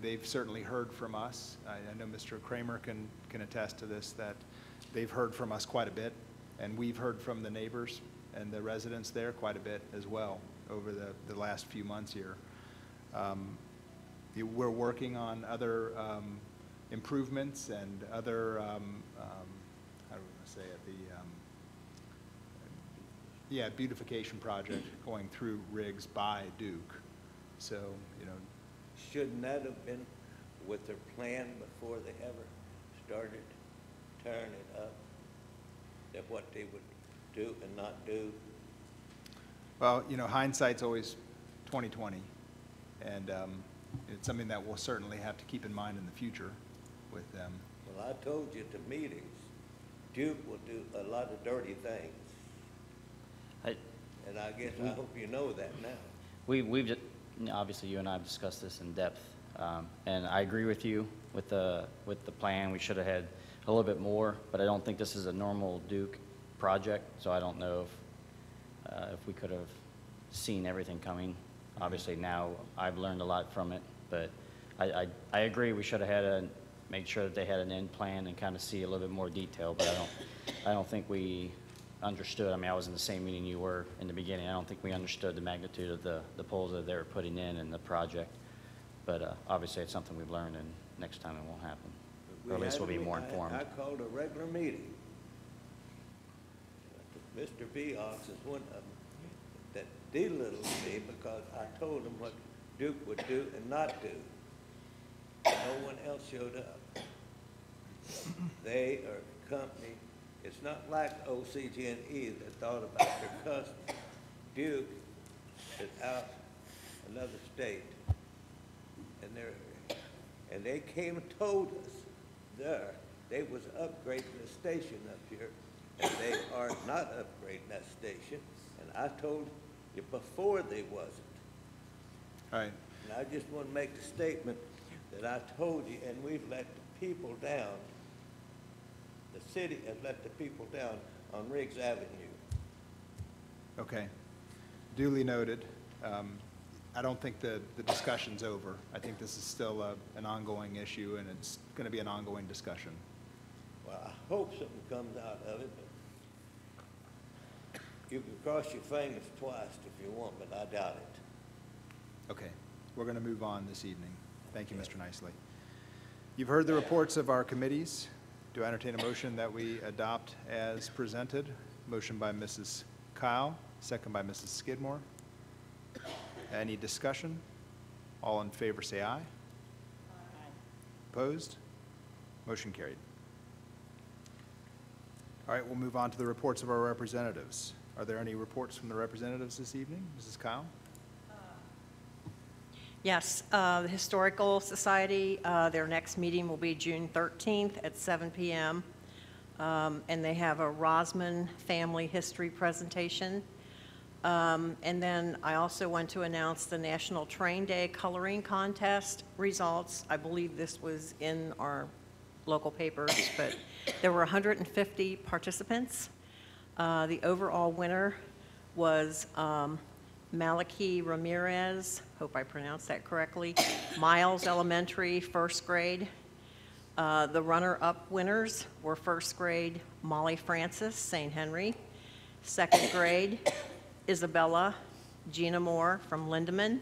They've certainly heard from us. I know Mr. Kramer can attest to this, that they've heard from us quite a bit, and we've heard from the neighbors and the residents there quite a bit as well over the last few months here. We're working on other improvements and other, how do we want to say it, beautification project going through Riggs by Duke. So, you know. Shouldn't that have been with their plan before they ever started tearing it up? That what they would do and not do? Well, you know, hindsight's always 20/20, and It's something that we'll certainly have to keep in mind in the future with them. Well, I told you at the meetings, Duke will do a lot of dirty things. And I guess, I hope you know that now. We've just, obviously, you and I have discussed this in depth, and I agree with you with the plan. We should have had a little bit more, but I don't think this is a normal Duke project, so I don't know if we could have seen everything coming. Obviously, now I've learned a lot from it, but I agree we should have had made sure that they had an end plan and kind of see a little bit more detail, but I don't think we understood. I mean, I was in the same meeting you were in the beginning. I don't think we understood the magnitude of the poles that they were putting in the project. But obviously, it's something we've learned, and next time it won't happen. Or at least we'll be more informed. I called a regular meeting. Mr. Viox is one of them that belittled me because I told him what Duke would do and not do. No one else showed up. They are a company. It's not like OCG&E that thought about their customers. Duke is out another state, and they came and told us they was upgrading the station up here, and they are not upgrading that station. And I told you before they wasn't. All right. And I just want to make the statement that I told you, and we've let the people down. The city has let the people down on Riggs Avenue. Okay. Duly noted. I don't think the discussion's over. I think this is still an ongoing issue, and it's going to be an ongoing discussion. Well, I hope something comes out of it, but you can cross your fingers twice if you want, but I doubt it. Okay. We're going to move on this evening. Thank you, Mr. Nicely. You've heard the reports of our committees. Do I entertain a motion that we adopt as presented? Motion by Mrs. Kyle, second by Mrs. Skidmore. Any discussion? All in favor say aye. Aye. Opposed? Motion carried. All right, we'll move on to the reports of our representatives. Are there any reports from the representatives this evening? Mrs. Kyle? Yes, the Historical Society, their next meeting will be June 13th at 7 p.m. And they have a Rosman family history presentation. And then I also want to announce the National Train Day Coloring Contest results. I believe this was in our local papers, but there were 150 participants. The overall winner was Malachi Ramirez, hope I pronounced that correctly, Miles Elementary, first grade. The runner-up winners were first grade Molly Francis, St. Henry, second grade Isabella Gina Moore from Lindeman,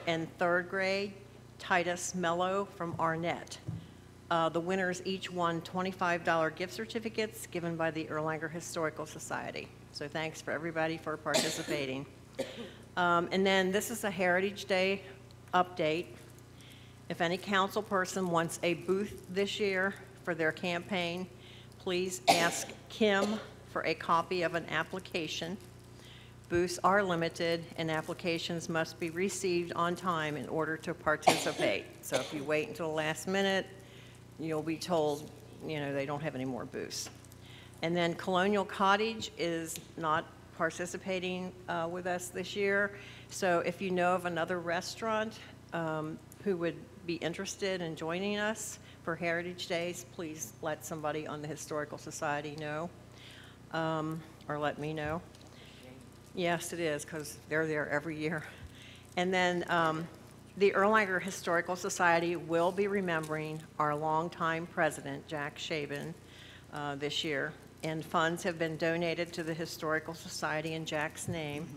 and third grade Titus Mello from Arnett. The winners each won $25 gift certificates given by the Erlanger Historical Society. So thanks for everybody for participating. And then this is a Heritage Day update. If any council person wants a booth this year for their campaign, please ask Kim for a copy of an application. Booths are limited and applications must be received on time in order to participate. So if you wait until the last minute, you'll be told, you know, they don't have any more booths. And then Colonial Cottage is not participating with us this year. So if you know of another restaurant who would be interested in joining us for Heritage Days, please let somebody on the Historical Society know, or let me know. Yes, it is, because they're there every year. And then the Erlanger Historical Society will be remembering our longtime president, Jack Shaban, this year. And funds have been donated to the Historical Society in Jack's name.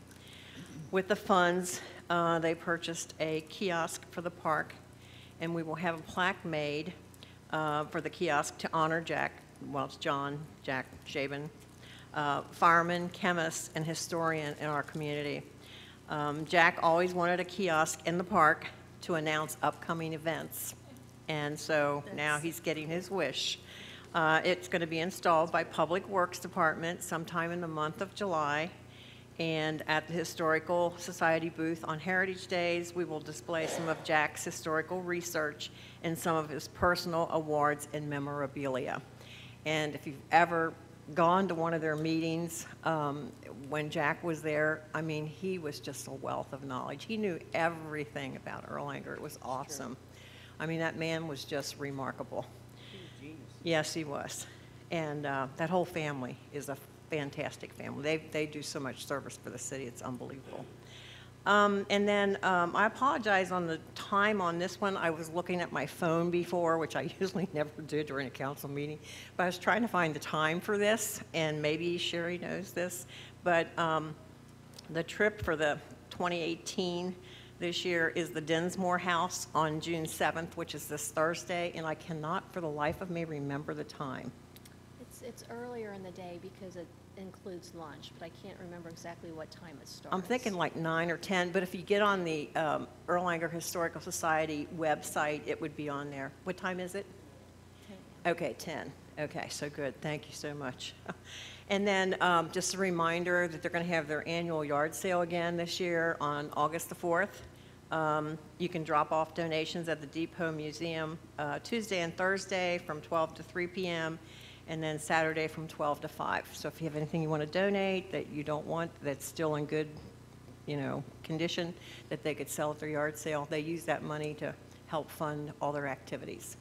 With the funds, they purchased a kiosk for the park, and we will have a plaque made for the kiosk to honor Jack, well, it's Jack Shaban, fireman, chemist, and historian in our community. Jack always wanted a kiosk in the park to announce upcoming events, and so now he's getting his wish. It's going to be installed by Public Works Department sometime in the month of July, And at the Historical Society booth on Heritage Days, we will display some of Jack's historical research and some of his personal awards and memorabilia. And if you've ever gone to one of their meetings, when Jack was there, I mean, he was just a wealth of knowledge. He knew everything about Erlanger. It was awesome. I mean, that man was just remarkable. He was a genius. Yes, he was. And that whole family is a fantastic family. They do so much service for the city. It's unbelievable. And then I apologize on the time on this one. I was looking at my phone before, which I usually never do during a council meeting, but I was trying to find the time for this, and maybe Sherry knows this, but the trip for the 2018 this year is the Dinsmore House on June 7th, which is this Thursday, and I cannot for the life of me remember the time. It's earlier in the day because it includes lunch, but I can't remember exactly what time it starts. I'm thinking like 9 or 10, but if you get on the Erlanger Historical Society website, it would be on there. What time is it? 10. Okay, 10. Okay, so good. Thank you so much. And then just a reminder that they're going to have their annual yard sale again this year on August the 4th. You can drop off donations at the Depot Museum Tuesday and Thursday from 12 to 3 p.m., and then Saturday from 12 to 5. So if you have anything you want to donate that you don't want that's still in good, condition, that they could sell at their yard sale, they use that money to help fund all their activities.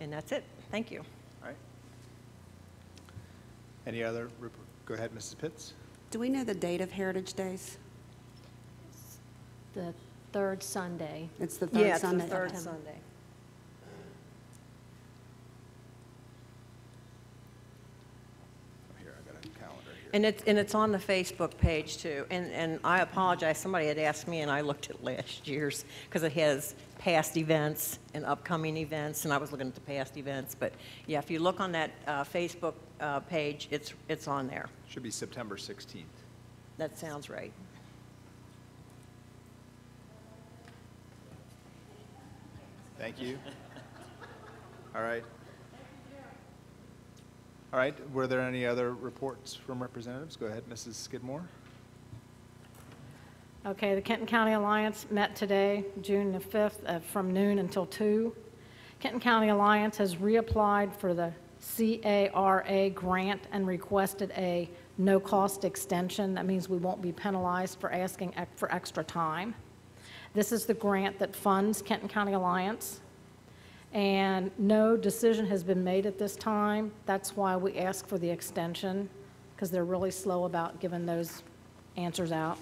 And that's it. Thank you. All right. Any other, go ahead, Mrs. Pitts. Do we know the date of Heritage Days? The third Sunday. It's the third Sunday. Yeah, it's the third Sunday. And it's on the Facebook page too. And I apologize, somebody had asked me and I looked at last year's because it has past events and upcoming events, and I was looking at the past events. But yeah, if you look on that Facebook page, it's on there. Should be September 16th. That sounds right. Thank you. All right. All right, were there any other reports from representatives? Go ahead, Mrs. Skidmore. Okay, the Kenton County Alliance met today, June the 5th, from noon until 2. Kenton County Alliance has reapplied for the CARA grant and requested a no-cost extension. That means we won't be penalized for asking for extra time. This is the grant that funds Kenton County Alliance, and no decision has been made at this time. That's why we ask for the extension, because they're really slow about giving those answers out.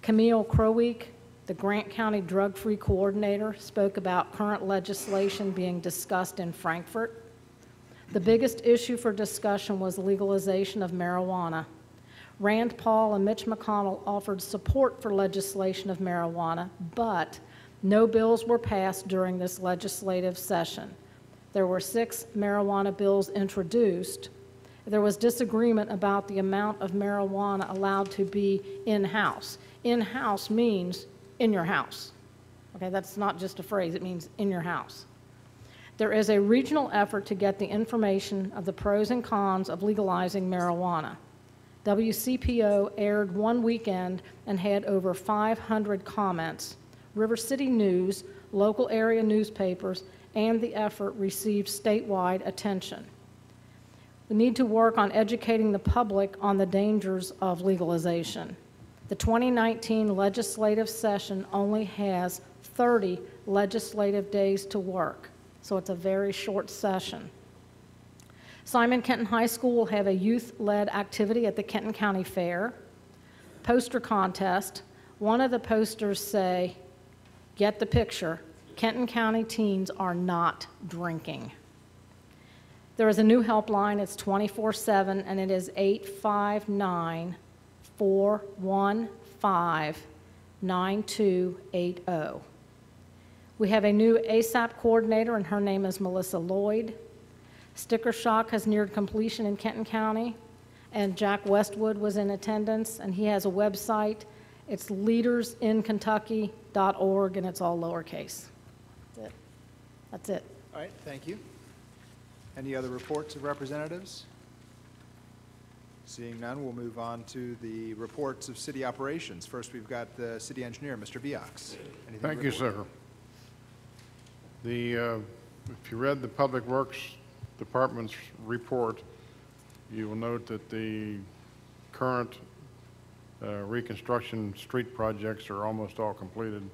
Camille Croweek, the Grant County Drug-Free Coordinator, spoke about current legislation being discussed in Frankfort. The biggest issue for discussion was legalization of marijuana. Rand Paul and Mitch McConnell offered support for legislation of marijuana, but no bills were passed during this legislative session. There were 6 marijuana bills introduced. There was disagreement about the amount of marijuana allowed to be in-house. In-house means in your house. Okay, that's not just a phrase, it means in your house. There is a regional effort to get the information of the pros and cons of legalizing marijuana. WCPO aired one weekend and had over 500 comments. River City News, local area newspapers, and the effort received statewide attention. We need to work on educating the public on the dangers of legalization. The 2019 legislative session only has 30 legislative days to work, so it's a very short session. Simon Kenton High School will have a youth-led activity at the Kenton County Fair. Poster contest. One of the posters say, get the picture, Kenton County teens are not drinking. There is a new helpline, it's 24/7, and it is 859-415-9280. We have a new ASAP coordinator, and her name is Melissa Lloyd. Sticker Shock has neared completion in Kenton County, and Jack Westwood was in attendance, and he has a website. It's leadersinkentucky.org, and it's all lowercase. That's it. That's it. All right, thank you. Any other reports of representatives? Seeing none, we'll move on to the reports of city operations. First, we've got the city engineer, Mr. Viox. Anything to Thank you, report? sir. If you read the Public Works Department's report, you will note that the current reconstruction street projects are almost all completed.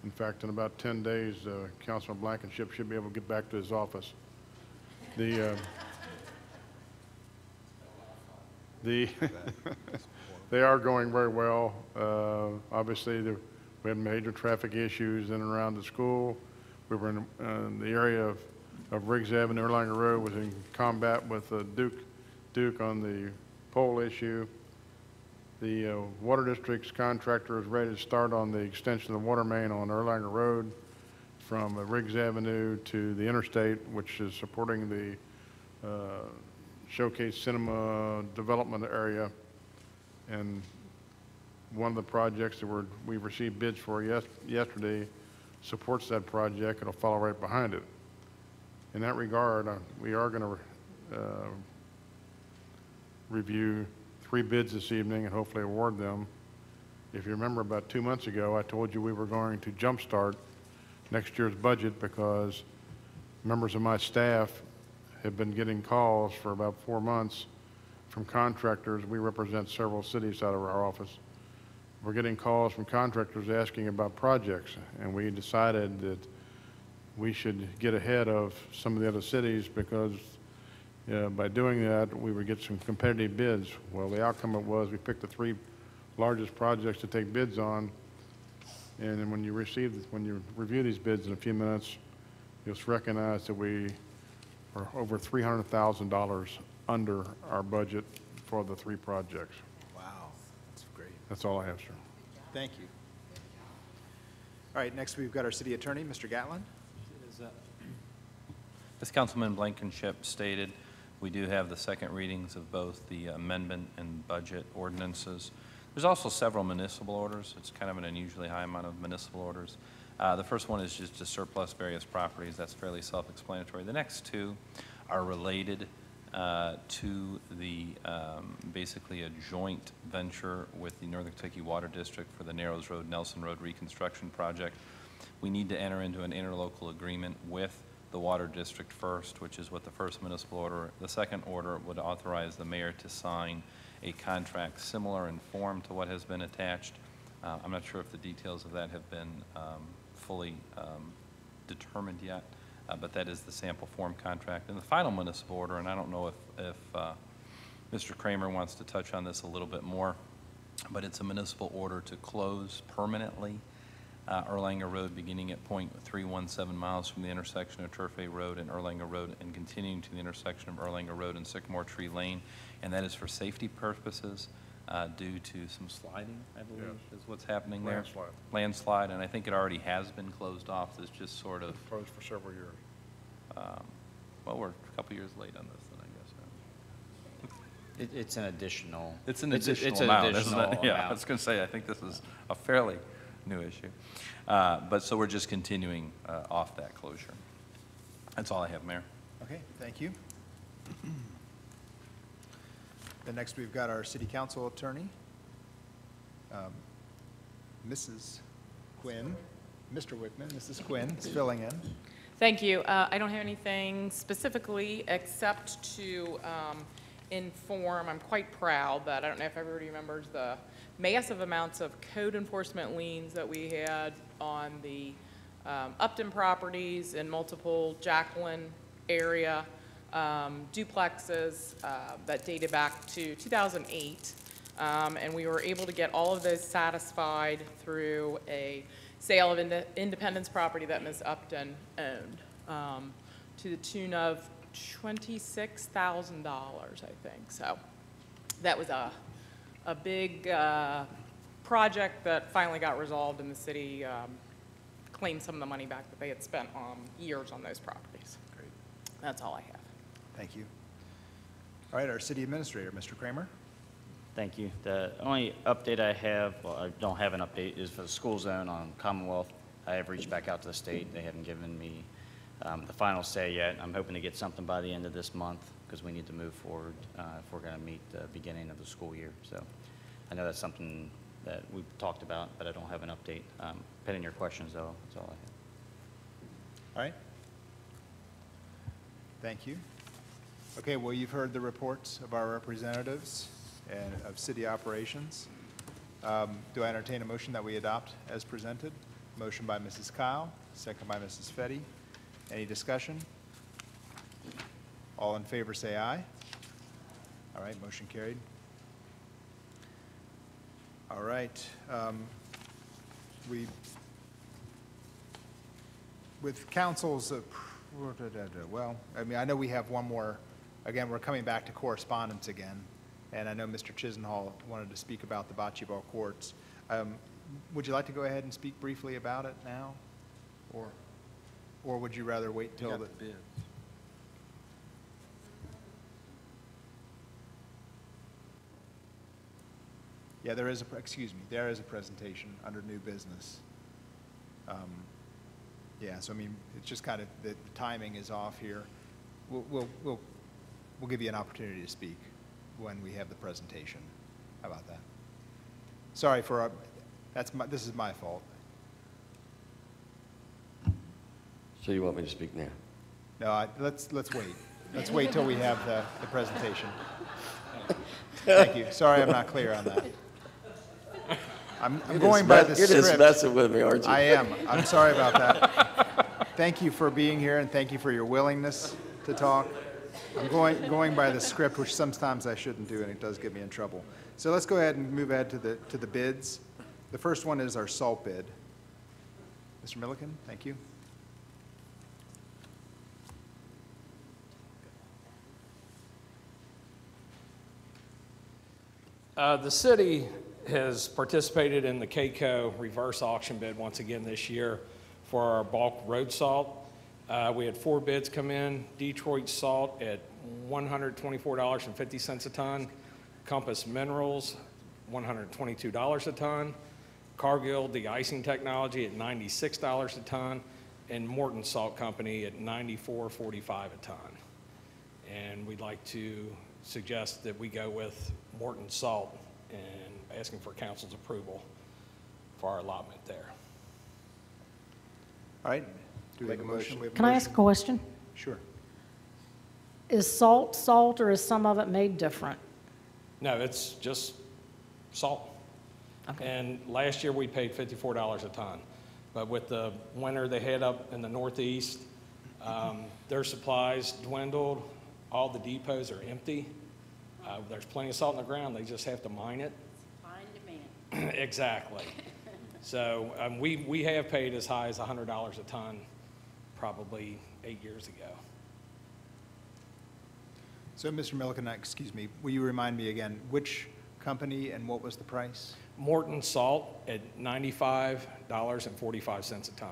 In fact, in about 10 days, Councilman Blankenship should be able to get back to his office. They are going very well. Obviously, we had major traffic issues in and around the school. We were in the area of Riggs Avenue, Erlanger Road was in combat with Duke on the pole issue. The Water District's contractor is ready to start on the extension of the water main on Erlanger Road from Riggs Avenue to the interstate, which is supporting the Showcase Cinema development area. And one of the projects that we received bids for yesterday supports that project. It'll follow right behind it. In that regard, we are going to review 3 bids this evening and hopefully award them. If you remember, about 2 months ago, I told you we were going to jumpstart next year's budget because members of my staff have been getting calls for about 4 months from contractors. We represent several cities out of our office. We're getting calls from contractors asking about projects, and we decided that we should get ahead of some of the other cities because by doing that, we would get some competitive bids. Well, the outcome it was we picked the 3 largest projects to take bids on, and then when you review these bids in a few minutes, you'll recognize that we are over $300,000 under our budget for the 3 projects. Wow, that's great. That's all I have, sir. Thank you. All right, next we've got our city attorney, Mr. Gatlin. As Councilman Blankenship stated, we do have the second readings of both the amendment and budget ordinances. There's also several municipal orders. It's kind of an unusually high amount of municipal orders. The first one is just to surplus various properties. That's fairly self-explanatory. The next 2 are related to the basically a joint venture with the Northern Kentucky Water District for the Narrows Road, Nelson Road reconstruction project. We need to enter into an interlocal agreement with the Water District first, which is what the first municipal order. The second order would authorize the mayor to sign a contract similar in form to what has been attached. I'm not sure if the details of that have been fully determined yet, but that is the sample form contract. And the final municipal order, and I don't know if Mr. Kramer wants to touch on this a little bit more, but it's a municipal order to close permanently Erlanger Road beginning at .317 miles from the intersection of Turfway Road and Erlanger Road and continuing to the intersection of Erlanger Road and Sycamore Tree Lane, and that is for safety purposes due to some sliding, I believe, is what's happening there. Landslide. Landslide, and I think it already has been closed off. It's just sort of, Closed for several years. well, we're a couple years late on this then, I guess. It's an additional. It's an additional it's an amount, additional isn't it? Yeah, I amount. was going to say, I think this is a fairly new issue. But so we're just continuing off that closure. That's all I have, Mayor. Okay, thank you. Then next we've got our city council attorney, Mrs. Quinn. Mr. Wickman, Mrs. Quinn is filling in. Thank you. I don't have anything specifically except to inform, I'm quite proud that, I don't know if everybody remembers the massive amounts of code enforcement liens that we had on the Upton properties in multiple Jacqueline area duplexes that dated back to 2008. And we were able to get all of those satisfied through a sale of Independence property that Ms. Upton owned to the tune of $26,000, I think. So that was a big project that finally got resolved, and the city claimed some of the money back that they had spent years on those properties. Great. That's all I have. Thank you. All right, our city administrator, Mr. Kramer. Thank you. The only update I have, well, I don't have an update, is for the school zone on Commonwealth. I have reached back out to the state. They haven't given me the final say yet. I'm hoping to get something by the end of this month because we need to move forward if we're going to meet the beginning of the school year. So I know that's something that we've talked about, but I don't have an update. Pending your questions, though, that's all I have. All right. Thank you. Okay, well, you've heard the reports of our representatives and of city operations. Do I entertain a motion that we adopt as presented? Motion by Mrs. Kyle, second by Mrs. Fetty. Any discussion? All in favor say aye. All right, motion carried. All right. With council's, well, I mean, I know we have one more, again, we're coming back to correspondence again, and I know Mr. Chisenhall wanted to speak about the bocce ball courts. Would you like to go ahead and speak briefly about it now? Or would you rather wait till the bids? Yeah, there is there is a presentation under new business. Yeah, so I mean, it's just kind of, the timing is off here. We'll give you an opportunity to speak when we have the presentation. How about that? Sorry for, this is my fault. So you want me to speak now? No, let's wait. Let's wait till we have the presentation. Thank you. Sorry, I'm not clear on that. I'm going by the script. You're just messing with me, aren't you? I am. I'm sorry about that. Thank you for being here, and thank you for your willingness to talk. I'm going by the script, which sometimes I shouldn't do, and it does get me in trouble. So let's go ahead and move ahead to the bids. The first one is our salt bid. Mr. Milliken, thank you. The city has participated in the KCO reverse auction bid once again this year for our bulk road salt. We had 4 bids come in. Detroit Salt at $124.50 a ton. Compass Minerals, $122 a ton. Cargill De-icing Technology at $96 a ton. And Morton Salt Company at $94.45 a ton. And we'd like to suggest that we go with Morton Salt and asking for council's approval for our allotment there. All right. Do we have a motion? Can I ask a question? Sure. Is salt salt, or is some of it made different? No, it's just salt. Okay. And last year we paid $54 a ton. But with the winter they had up in the Northeast, their supplies dwindled. All the depots are empty. There's plenty of salt in the ground. They just have to mine it. Supply and demand. Exactly. So we have paid as high as $100 a ton probably 8 years ago. So, Mr. Milliken, excuse me, will you remind me again, which company and what was the price? Morton Salt at $95.45 a ton.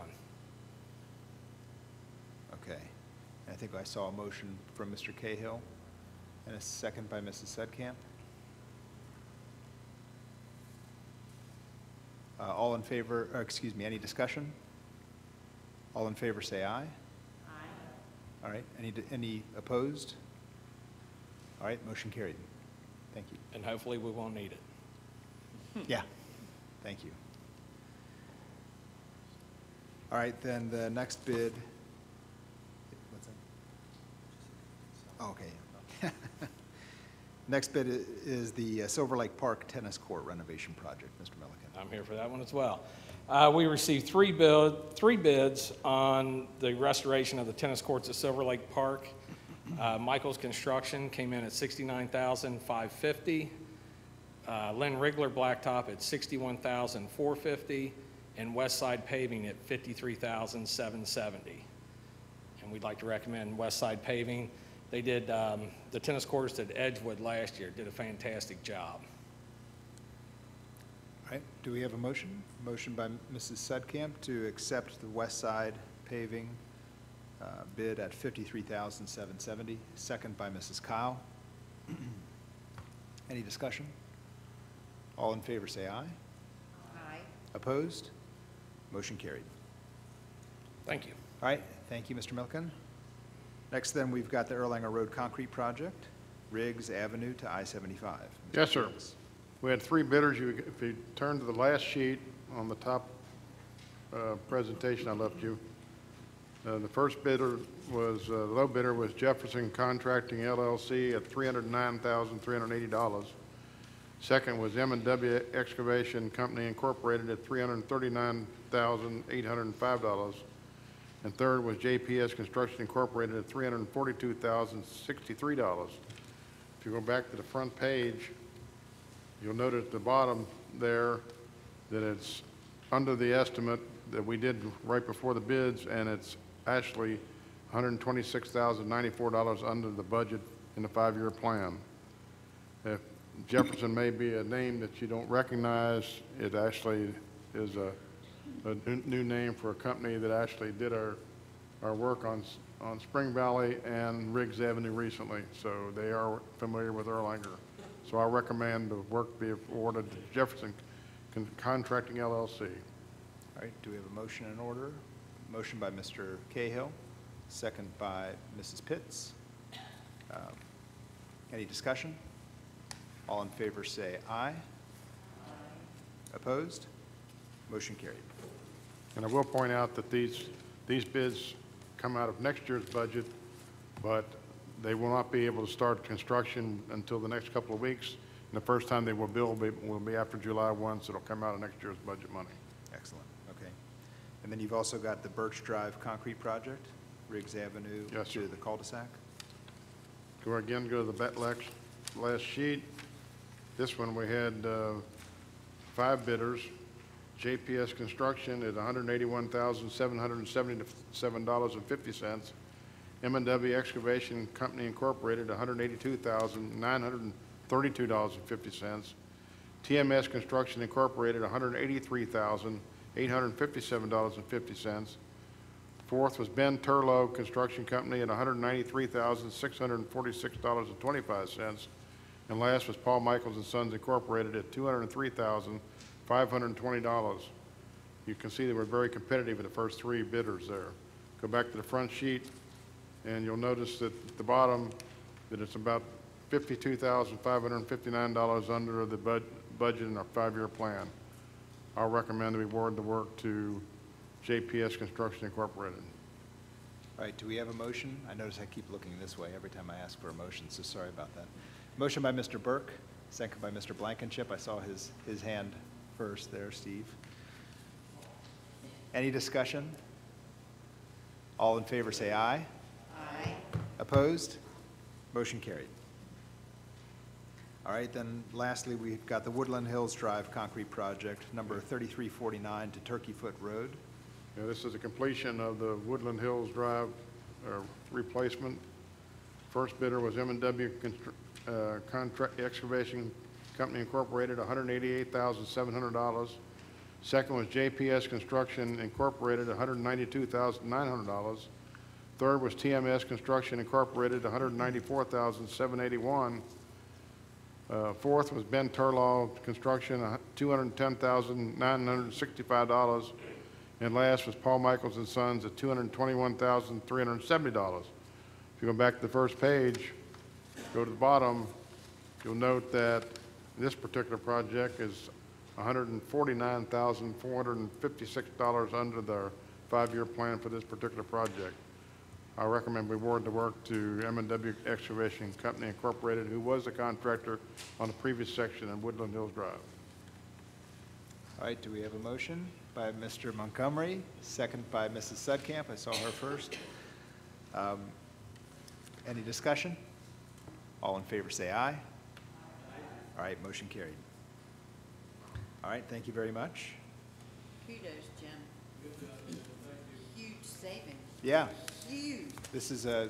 Okay. I think I saw a motion from Mr. Cahill and a second by Mrs. Sedkamp. All in favor, or excuse me, any discussion? All in favor say aye. Aye. All right, any opposed? All right, motion carried. Thank you. And hopefully we won't need it. Yeah, thank you. All right, then the next bid. What's that? Oh, okay. Next bid is the Silver Lake Park Tennis Court renovation project, Mr. Milliken. I'm here for that one as well. We received three bids on the restoration of the tennis courts at Silver Lake Park. Michael's Construction came in at $69,550. Lynn Rigler Blacktop at $61,450, and Westside Paving at $53,770. And we'd like to recommend Westside Paving. They did the tennis courts at Edgewood last year, did a fantastic job. All right, do we have a motion? Motion by Mrs. Sedkamp to accept the Westside Paving bid at $53,770, second by Mrs. Kyle. Any discussion? All in favor say aye. Aye. Opposed? Motion carried. Thank you. All right, thank you, Mr. Milliken. Next then, we've got the Erlanger Road Concrete Project, Riggs Avenue to I-75. Yes, sir. We had 3 bidders. If you turn to the last sheet on the top presentation I left you, the first bidder was, the low bidder was Jefferson Contracting LLC at $309,380. Second was M&W Excavation Company Incorporated at $339,805. And third was JPS Construction Incorporated at $342,063. If you go back to the front page, you'll note at the bottom there that it's under the estimate that we did right before the bids, and it's actually $126,094 under the budget in the 5-year plan. If Jefferson may be a name that you don't recognize, it actually is a new name for a company that actually did our work on Spring Valley and Riggs Avenue recently, so they are familiar with Erlanger. So I recommend the work be awarded to Jefferson Contracting LLC. All right, do we have a motion in order? Motion by Mr. Cahill, second by Mrs. Pitts. Any discussion? All in favor say aye. Opposed? Motion carried. And I will point out that these bids come out of next year's budget, but they will not be able to start construction until the next couple of weeks. And the first time they will build will be after July 1, so it'll come out of next year's budget money. Excellent, okay. And then you've also got the Birch Drive Concrete Project, Riggs Avenue to the cul-de-sac. Go again, go to the last sheet. This one we had 5 bidders. JPS Construction at $181,777.50. M&W Excavation Company Incorporated, $182,932.50. TMS Construction Incorporated, $183,857.50. Fourth was Ben Turlow Construction Company at $193,646.25. And last was Paul Michaels and Sons Incorporated at $203,520. You can see they were very competitive in the first 3 bidders there. Go back to the front sheet, and you'll notice that at the bottom that it's about $52,559 under the budget in our 5-year plan. I'll recommend that we award the work to JPS Construction Incorporated. All right, do we have a motion? I notice I keep looking this way every time I ask for a motion, so sorry about that. Motion by Mr. Burke, second by Mr. Blankenship. I saw his hand first there, Steve. Any discussion? All in favor say aye. Aye. Opposed? Motion carried. All right, then lastly, we've got the Woodland Hills Drive Concrete Project, number 3349 to Turkey Foot Road. Yeah, this is a completion of the Woodland Hills Drive replacement. First bidder was M&W Contract Excavation Company Incorporated, $188,700. Second was JPS Construction Incorporated, $192,900. Third was TMS Construction Incorporated, $194,781. Fourth was Ben Turlow Construction, $210,965. And last was Paul Michaels and Sons at $221,370. If you go back to the first page, go to the bottom, you'll note that this particular project is $149,456 under the 5-year plan for this particular project. I recommend we award the work to M&W Excavation Company Incorporated, who was the contractor on the previous section in Woodland Hills Drive. All right, do we have a motion by Mr. Montgomery, second by Mrs. Sudcamp? I saw her first. Any discussion? All in favor say aye. All right, motion carried. All right, thank you very much. Kudos, Jim. Huge savings. Yeah. Huge. This is a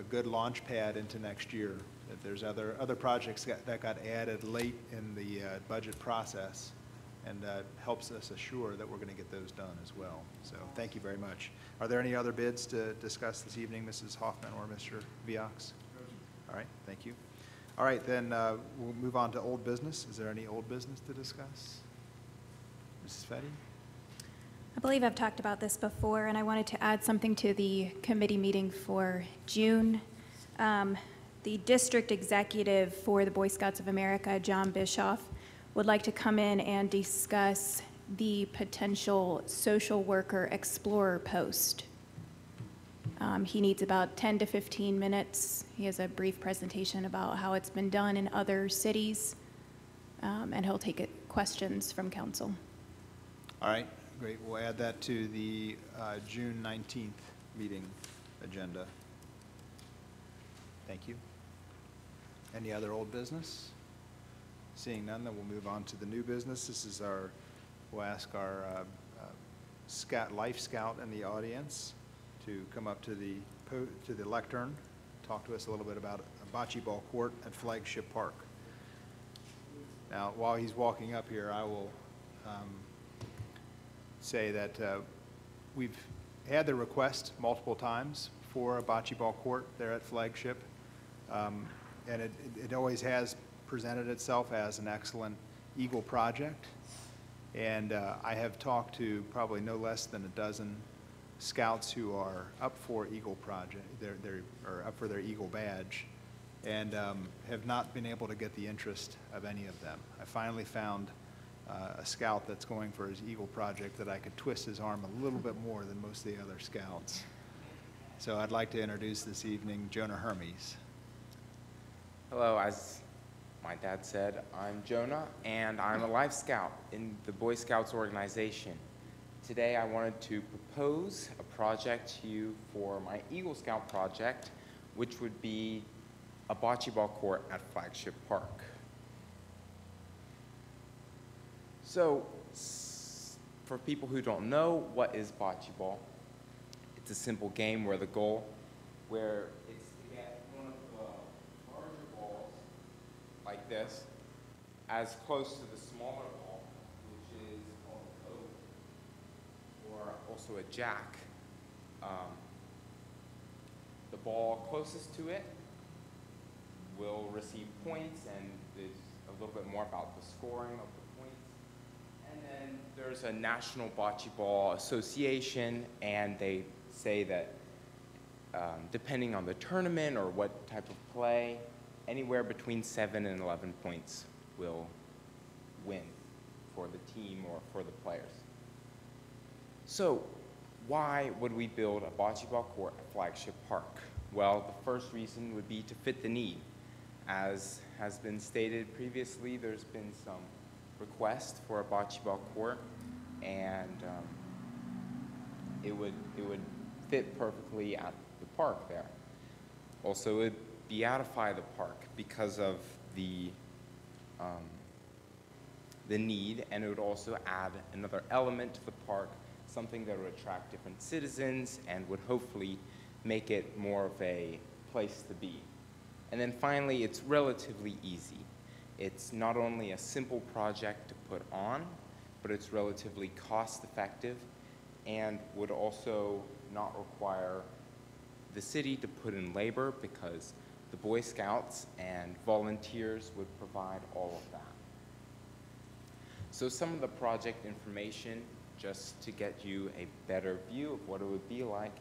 good launch pad into next year. That there's other projects that got added late in the budget process, and helps us assure that we're going to get those done as well. So thank you very much. Are there any other bids to discuss this evening, Mrs. Hoffman or Mr. Viox? All right, thank you. All right, then we'll move on to old business. Is there any old business to discuss? Mrs. Fetty? I believe I've talked about this before, and I wanted to add something to the committee meeting for June. The district executive for the Boy Scouts of America, John Bischoff, would like to come in and discuss the potential social worker explorer post. He needs about 10 to 15 minutes. He has a brief presentation about how it's been done in other cities, and he'll take questions from council. All right, great. We'll add that to the June 19th meeting agenda. Thank you. Any other old business? Seeing none, then we'll move on to the new business. This is we'll ask our Life Scout in the audience to come up to the lectern, talk to us a little bit about a bocce ball court at Flagship Park. Now, while he's walking up here, I will say that we've had the request multiple times for a bocce ball court there at Flagship, and it always has presented itself as an excellent Eagle project. And I have talked to probably no less than a dozen scouts who are up for Eagle project, they're up for their Eagle badge, and have not been able to get the interest of any of them. I finally found a scout that's going for his Eagle project that I could twist his arm a little bit more than most of the other scouts. So I'd like to introduce this evening Jonah Hermes. Hello, as my dad said, I'm Jonah, and I'm a Life Scout in the Boy Scouts organization. Today I wanted to propose a project to you for my Eagle Scout project, which would be a bocce ball court at Flagship Park. So, for people who don't know, what is bocce ball? It's a simple game where the goal, where it's to get one of the larger balls, like this, as close to the smaller ball, which is called a oak, or also a jack. The ball closest to it will receive points, and there's a little bit more about the scoring of the points. And then there's a National Bocce Ball Association, and they say that depending on the tournament or what type of play, anywhere between 7 and 11 points will win for the team or for the players. So why would we build a bocce ball court at Flagship Park? Well, the first reason would be to fit the need. As has been stated previously, there's been some request for a bocce ball court, and it would fit perfectly at the park there. Also, it would beatify the park because of the need, and it would also add another element to the park, something that would attract different citizens and would hopefully make it more of a place to be. And then finally, it's relatively easy. It's not only a simple project to put on, but it's relatively cost-effective and would also not require the city to put in labor because the Boy Scouts and volunteers would provide all of that. So some of the project information, just to get you a better view of what it would be like,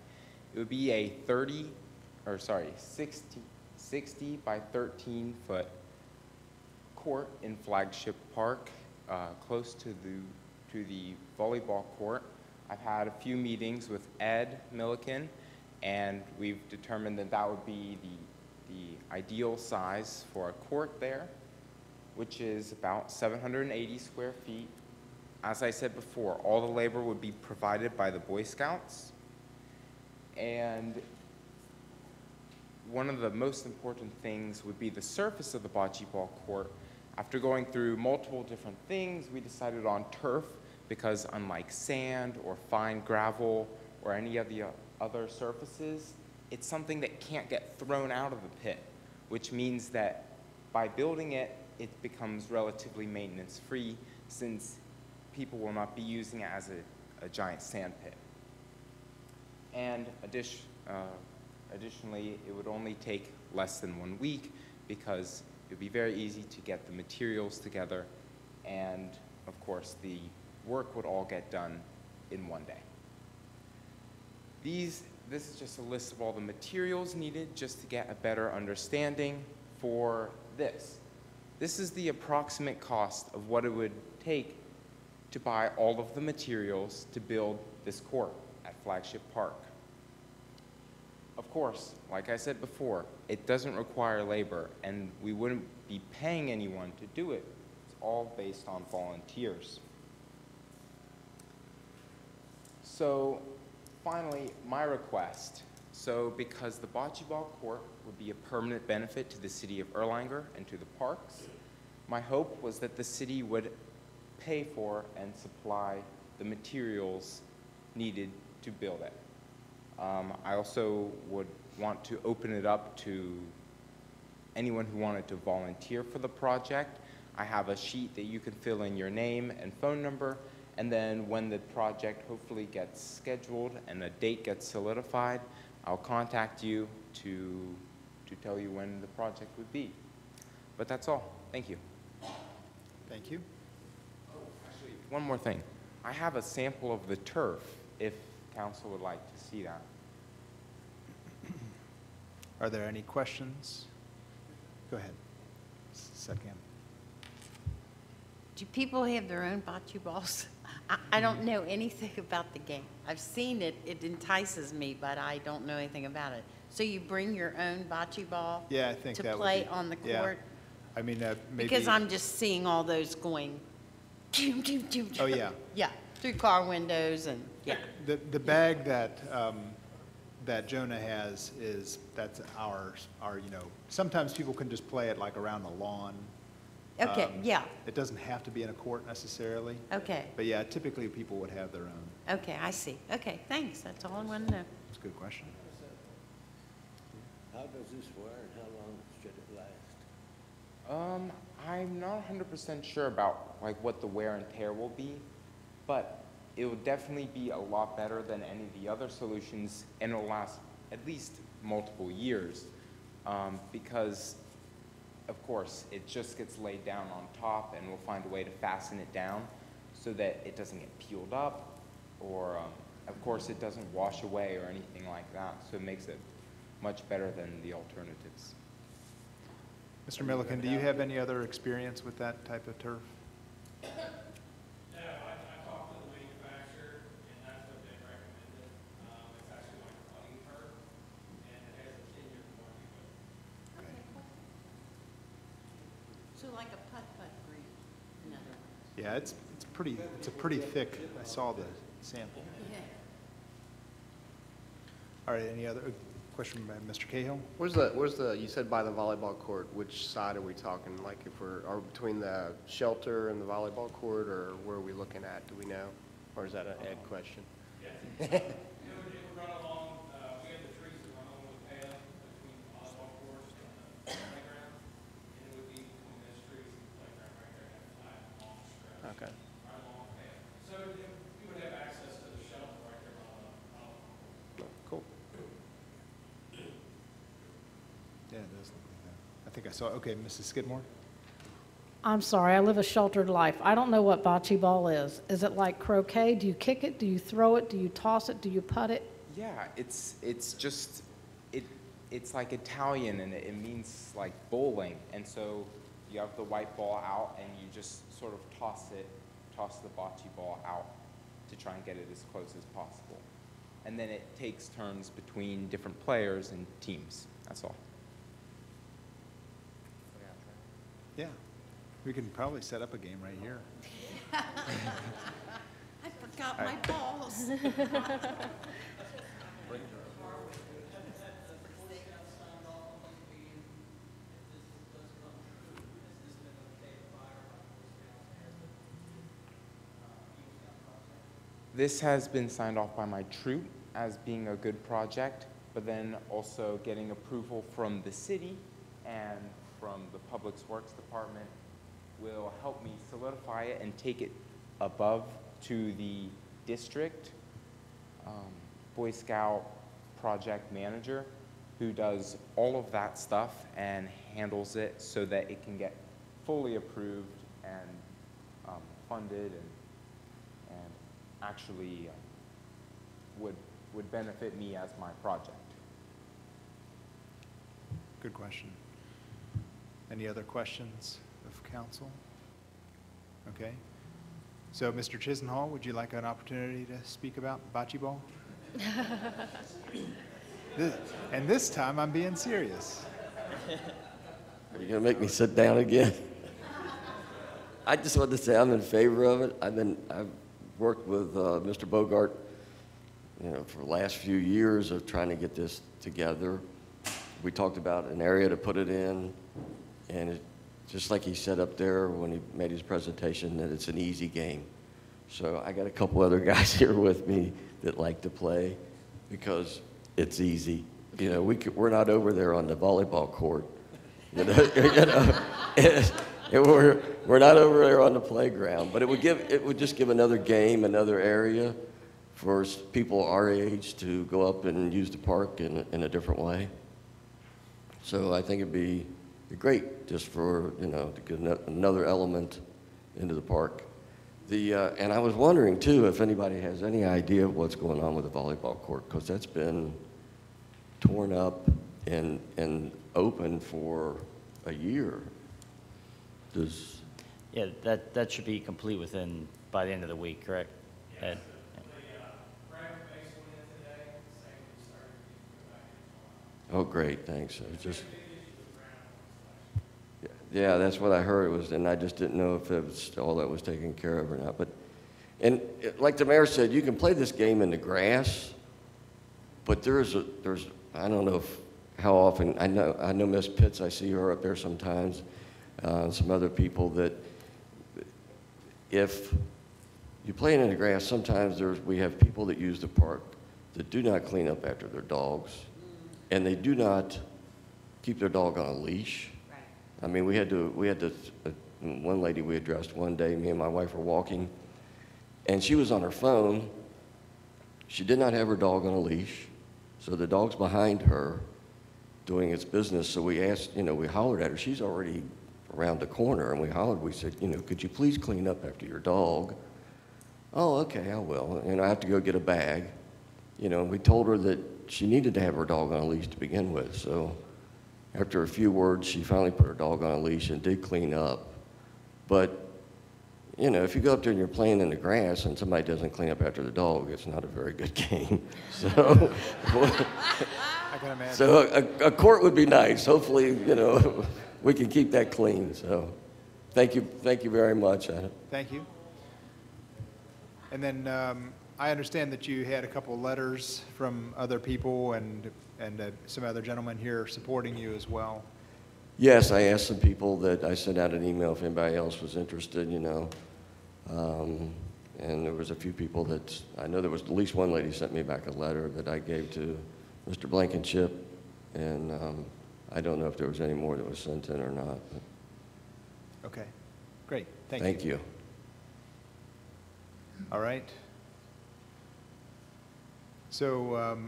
it would be a 60 by 13 foot court in Flagship Park, close to the volleyball court. I've had a few meetings with Ed Milliken, and we've determined that that would be the ideal size for a court there, which is about 780 square feet. As I said before, all the labor would be provided by the Boy Scouts, and one of the most important things would be the surface of the bocce ball court. After going through multiple different things, we decided on turf because unlike sand or fine gravel or any of the other surfaces, it's something that can't get thrown out of the pit, which means that by building it, it becomes relatively maintenance-free since people will not be using it as a giant sand pit. And additionally, it would only take less than 1 week because it would be very easy to get the materials together, and of course the work would all get done in one day. This is just a list of all the materials needed just to get a better understanding for this. This is the approximate cost of what it would take to buy all of the materials to build this court at Flagship Park. Of course, like I said before, it doesn't require labor, and we wouldn't be paying anyone to do it. It's all based on volunteers. So finally, my request. So because the bocce ball court would be a permanent benefit to the city of Erlanger and to the parks, my hope was that the city would pay for and supply the materials needed to build it. I also would want to open it up to anyone who wanted to volunteer for the project. I have a sheet that you can fill in your name and phone number, and then when the project hopefully gets scheduled and a date gets solidified, I'll contact you to tell you when the project would be. But that's all. Thank you. Thank you. Oh, actually, one more thing. I have a sample of the turf, if council would like to see that. Are there any questions? Go ahead. Second. Do people have their own bocce balls? I don't know anything about the game. I've seen it, it entices me, but I don't know anything about it. So you bring your own bocce ball Yeah, I think to that would play be- on the yeah. court? I mean, maybe. Because I'm just seeing all those going, choo, choo, choo, choo. Oh, yeah. Yeah, through car windows and, yeah. The bag that, that Jonah has that's ours, sometimes people can just play it like around the lawn. Okay, yeah, It doesn't have to be in a court necessarily. okay, But yeah, typically people would have their own. okay, I see. Okay, thanks, that's all I want to know. That's a good question. How does this wear and how long should it last? I'm not 100% sure about like what the wear and tear will be, but it will definitely be a lot better than any of the other solutions, and it'll last at least multiple years, because of course it just gets laid down on top, and we'll find a way to fasten it down so that it doesn't get peeled up, or of course it doesn't wash away or anything like that, so it makes it much better than the alternatives. Mr. Milliken, do you have any other experience with that type of turf? No, I talked to the manufacturer, and that's what they recommended. It's actually like putting turf, and it has a 10-year warranty. So like a putt-putt green, in other words? Yeah, it's a pretty thick, I saw the sample. Yeah. All right, any other question by Mr. Cahill? Where's the, you said by the volleyball court, which side are we talking? Like if are between the shelter and the volleyball court, or where are we looking at? Do we know? Or is that an Ed question? It would run along, we have the trees that run along the path between the volleyball courts and the playground, and it would be between those trees and the playground right there, that flat, long stretch. Okay. Right along the path. So you would have access to the shelter right there on the volleyball court. Cool. Yeah, it does look like that. I think I saw, okay, Mrs. Skidmore? I'm sorry, I live a sheltered life. I don't know what bocce ball is. Is it like croquet? Do you kick it? Do you throw it? Do you toss it? Do you putt it? Yeah, it's just, it's like Italian, and it means like bowling. And so you have the white ball out, and you just sort of toss the bocce ball out to try and get it as close as possible. And then it takes turns between different players and teams. That's all. Yeah. We can probably set up a game right here. I forgot All my right. balls. This has been signed off by my troop as being a good project, but then also getting approval from the city and from the Public Works Department will help me solidify it and take it above to the district Boy Scout project manager, who does all of that stuff and handles it so that it can get fully approved and funded. And actually would benefit me as my project. Good question. Any other questions of council? Okay. So, Mr. Chisenhall, would you like an opportunity to speak about bocce ball? And this time, I'm being serious. Are you going to make me sit down again? I just wanted to say I'm in favor of it. I've worked with Mr. Bogart, for the last few years of trying to get this together. We talked about an area to put it in, and just like he said up there when he made his presentation, that it's an easy game. So I got a couple other guys here with me that like to play because it's easy. We're not over there on the volleyball court. And we're not over there on the playground. But it would just give another game, another area for people our age to go up and use the park in a different way. So I think it'd be great just for, to get another element into the park. And I was wondering, too, if anybody has any idea of what's going on with the volleyball court, because that's been torn up and open for a year. Yeah, that should be complete by the end of the week, correct, Ed? Oh, great, thanks. Yeah, that's what I heard and I just didn't know if all that was taken care of or not. And like the mayor said, you can play this game in the grass, but there's I don't know how often, I know Miss Pitts, I see her up there sometimes, some other people that if you play it in the grass, sometimes we have people that use the park that do not clean up after their dogs, and they do not keep their dog on a leash. Right. I mean, we had one lady we addressed one day, me and my wife were walking, and she was on her phone. She did not have her dog on a leash, so the dog's behind her doing its business. So we asked, we hollered at her. She's already around the corner, and we said, could you please clean up after your dog? Oh, okay, I will. I have to go get a bag. We told her that she needed to have her dog on a leash to begin with. So after a few words, she finally put her dog on a leash and did clean up. But, if you go up there and you're playing in the grass and somebody doesn't clean up after the dog, it's not a very good game. So, I can imagine. So a court would be nice. Hopefully, we can keep that clean. So thank you very much. Thank you. And then I understand that you had a couple of letters from other people and some other gentlemen here supporting you as well. Yes, I asked some people that I sent out an email if anybody else was interested, and there was a few people that, I know there was at least one lady sent me back a letter that I gave to Mr. Blankenship, and I don't know if there was any more that was sent in or not. But. Okay, great, thank you. Thank you. All right. So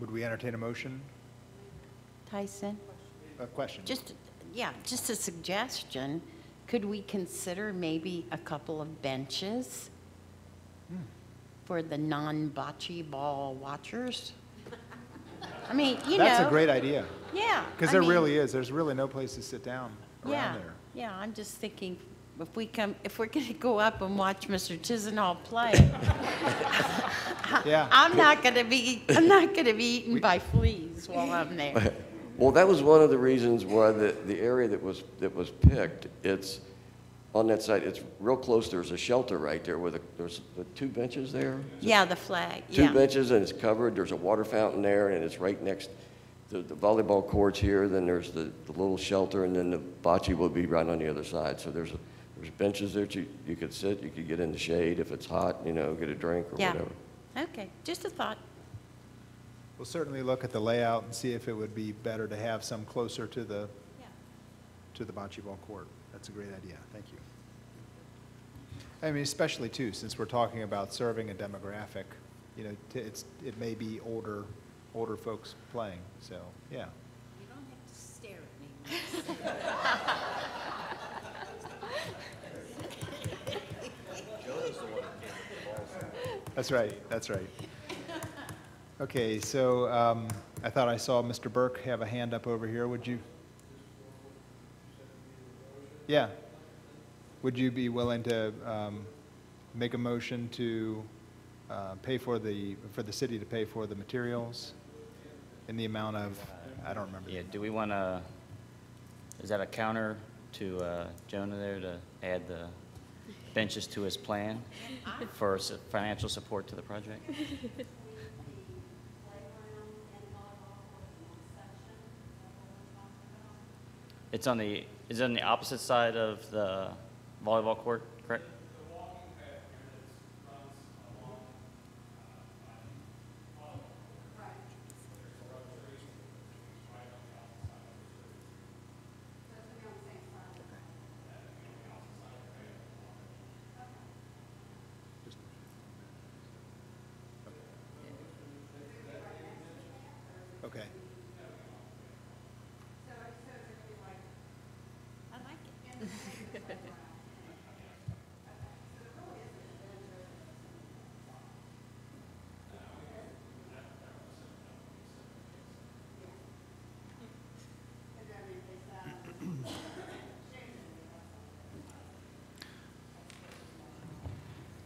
would we entertain a motion? Tyson? A question. Just a suggestion. Could we consider maybe a couple of benches for the non-bocce ball watchers? I mean, That's a great idea. Yeah. Because really is. There's really no place to sit down around there. Yeah, I'm just thinking, if we're going to go up and watch Mr. Chisenhall play, yeah. I'm not going to be eaten by fleas while I'm there. Well, that was one of the reasons why the area that was picked, it's on that side, it's real close. There's a shelter right there where there's the 2 benches there. Yeah, the flag. 2 benches, and it's covered. There's a water fountain there, and it's right next to the volleyball courts here. Then there's the little shelter, and then the bocce will be right on the other side. So there's benches there you could sit. You could get in the shade if it's hot, get a drink or whatever. Okay, just a thought. We'll certainly look at the layout and see if it would be better to have some closer to the bocce ball court. That's a great idea. Thank you. I mean, especially too, since we're talking about serving a demographic, it may be older folks playing. So yeah. You don't have to stare at me. Joe doesn't want to That's right, that's right. Okay, so I thought I saw Mr. Burke have a hand up over here. Would you? Yeah. Would you be willing to make a motion to pay for the city to pay for the materials in the amount of, I don't remember. Yeah, do we want to, is that a counter to Jonah there to add the benches to his plan for financial support to the project? It's on the, is it on the opposite side of the volleyball court, correct? Okay.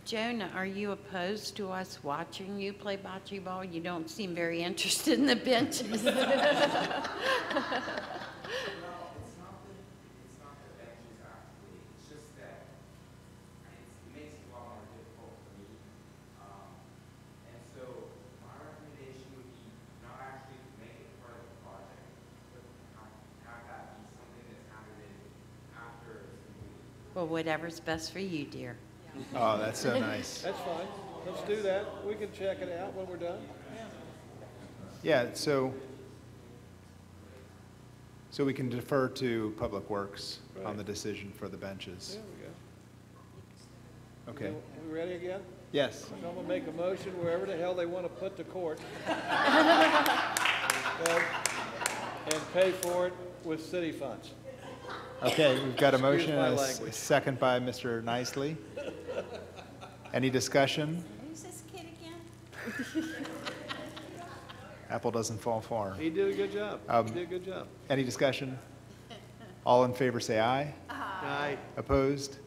Jonah, are you opposed to us watching you play bocce ball? You don't seem very interested in the benches. Well, whatever's best for you, dear. Oh, that's so nice. That's fine. Let's do that. We can check it out when we're done. Yeah, so we can defer to Public Works on Right. the decision for the benches. There we go. Okay. We ready again? Yes. So I'm gonna make a motion wherever the hell they want to put the court. And pay for it with city funds. Okay, we've got a Excuse motion my and a language. second by Mr. Nicely. Any discussion? Who's this kid again? Apple doesn't fall far. He did a good job. He did a good job. Any discussion? All in favor say aye. Aye. Opposed?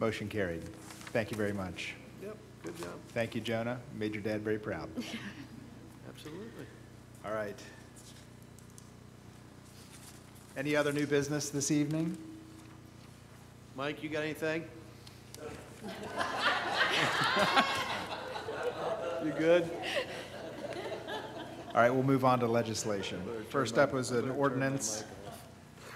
Motion carried. Thank you very much. Yep, good job. Thank you, Jonah. Made your dad very proud. Absolutely. All right. Any other new business this evening? Mike, you got anything? You good? All right, we'll move on to legislation. First up was an ordinance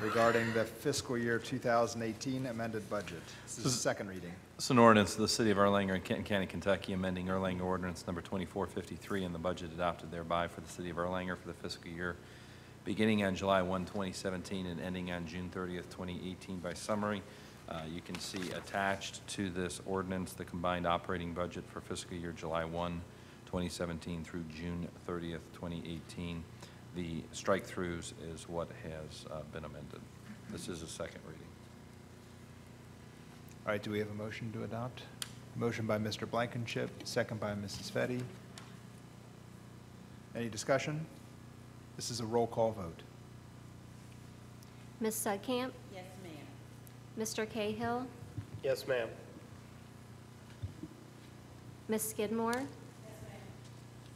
regarding the fiscal year 2018 amended budget. This is the second reading. It's an ordinance of the City of Erlanger and Kenton County, Kentucky, amending Erlanger Ordinance Number 2453 and the budget adopted thereby for the City of Erlanger for the fiscal year beginning on July 1, 2017 and ending on June 30th, 2018 by summary. You can see attached to this ordinance the combined operating budget for fiscal year July 1, 2017 through June 30th, 2018. The strike-throughs is what has been amended. This is a second reading. All right, do we have a motion to adopt? Motion by Mr. Blankenship, second by Mrs. Fetty. Any discussion? This is a roll call vote. Ms. Sudcamp? Yes, ma'am. Mr. Cahill? Yes, ma'am. Ms. Skidmore? Yes, ma'am.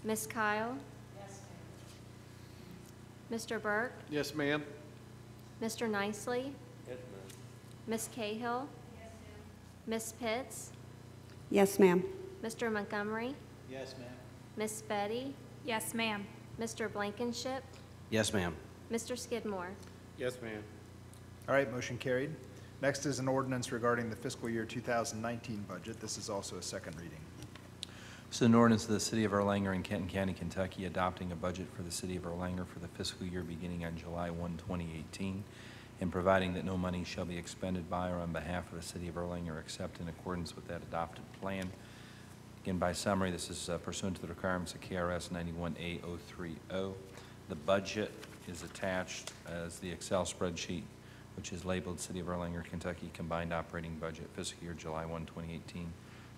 Ms. Kyle? Yes, Mr. Burke? Yes, ma'am. Mr. Nicely? Yes, ma'am. Ms. Cahill? Yes, Ms. Pitts? Yes, ma'am. Mr. Montgomery? Yes, ma'am. Ms. Betty? Yes, ma'am. Mr. Blankenship? Yes, ma'am. Mr. Skidmore? Yes, ma'am. All right, motion carried. Next is an ordinance regarding the fiscal year 2019 budget. This is also a second reading. This is an ordinance of the City of Erlanger in Kenton County, Kentucky, adopting a budget for the City of Erlanger for the fiscal year beginning on July 1, 2018, and providing that no money shall be expended by or on behalf of the City of Erlanger except in accordance with that adopted plan. Again, by summary, this is pursuant to the requirements of KRS 91A030. The budget is attached as the Excel spreadsheet, which is labeled City of Erlanger, Kentucky Combined Operating Budget, fiscal year July 1, 2018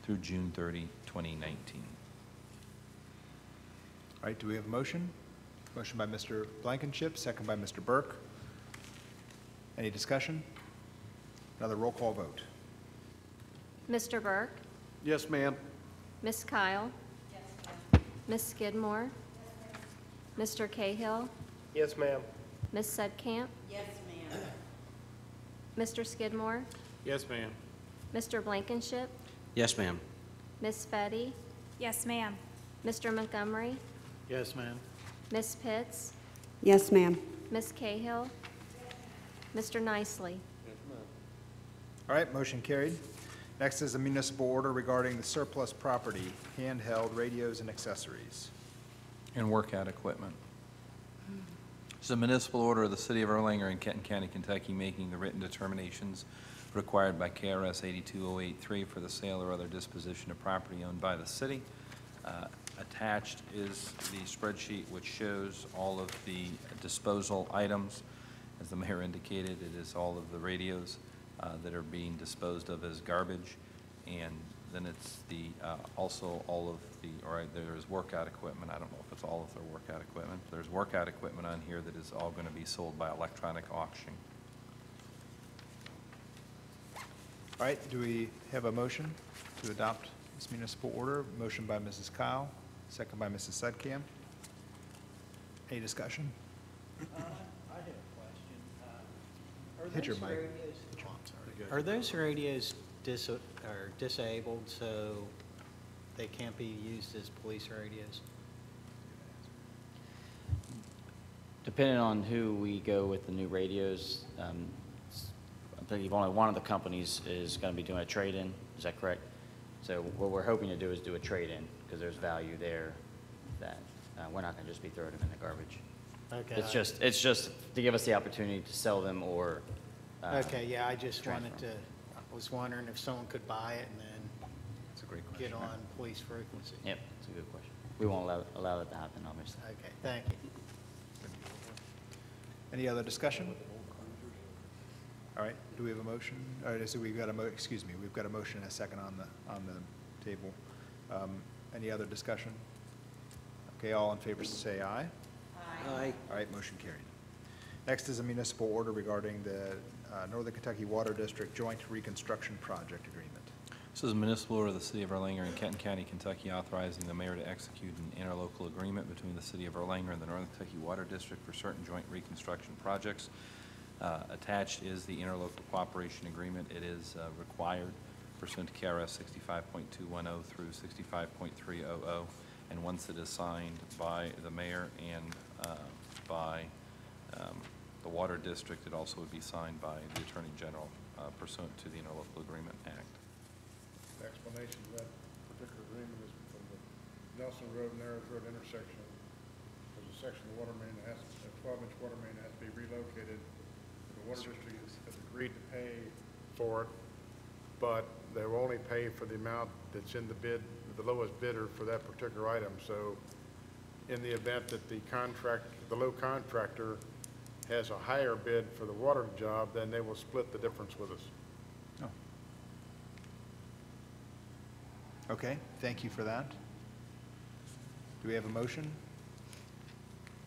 through June 30, 2019. All right, do we have a motion? Motion by Mr. Blankenship, second by Mr. Burke. Any discussion? Another roll call vote. Mr. Burke? Yes, ma'am. Ms. Kyle? Ms. Skidmore? Mr. Cahill? Yes, ma'am. Ms. Sedkamp? Yes, ma'am. Mr. Skidmore? Yes, ma'am. Mr. Blankenship? Yes, ma'am. Ms. Fetty? Yes, ma'am. Mr. Montgomery? Yes, ma'am. Ms. Pitts? Yes, ma'am. Ms. Cahill? Mr. Nicely? All right, motion carried. Next is a municipal order regarding the surplus property, handheld radios and accessories. And workout equipment. This is a municipal order of the City of Erlanger in Kenton County, Kentucky, making the written determinations required by KRS 82083 for the sale or other disposition of property owned by the city. Attached is the spreadsheet which shows all of the disposal items. As the mayor indicated, it is all of the radios that are being disposed of as garbage, and then it's the also all of the, there's workout equipment. I don't know if it's all of their workout equipment. There's workout equipment on here that is all going to be sold by electronic auction. All right, do we have a motion to adopt this municipal order? Motion by Mrs. Kyle, second by Mrs. Sedkamp. Any discussion? I have a question. Hit your mic. Are those radios disabled, so they can't be used as police radios? Depending on who we go with the new radios, I believe only one of the companies is going to be doing a trade-in. Is that correct? So what we're hoping to do is do a trade-in, because there's value there that we're not going to just be throwing them in the garbage. Okay. It's just to give us the opportunity to sell them or Okay, yeah, I just transfer wanted to, I was wondering if someone could buy it and then That's a great question. get on police frequency. Yep, that's a good question. We won't allow that to happen, obviously. Okay, thank you. Any other discussion? All right, do we have a motion? All right, so we've got we've got a motion and a second on the table. Any other discussion? Okay, all in favor say aye. Aye. All right, motion carried. Next is a municipal order regarding the Northern Kentucky Water District Joint Reconstruction Project Agreement. This is a municipal order of the City of Erlanger in Kenton County, Kentucky, authorizing the mayor to execute an interlocal agreement between the City of Erlanger and the Northern Kentucky Water District for certain joint reconstruction projects. Attached is the interlocal cooperation agreement. It is required pursuant to KRS 65.210 through 65.300, and once it is signed by the mayor and by the Water District, it also would be signed by the Attorney General pursuant to the Interlocal Agreement Act. The explanation of that particular agreement is from the Nelson Road and Narrows Road intersection. There's a section of the water main that has, a 12-inch water main that has to be relocated. The Water District has agreed to pay for it, but they will only pay for the amount that's in the bid, the lowest bidder for that particular item. So in the event that the low contractor has a higher bid for the water job, then they will split the difference with us. Okay, thank you for that. Do we have a motion?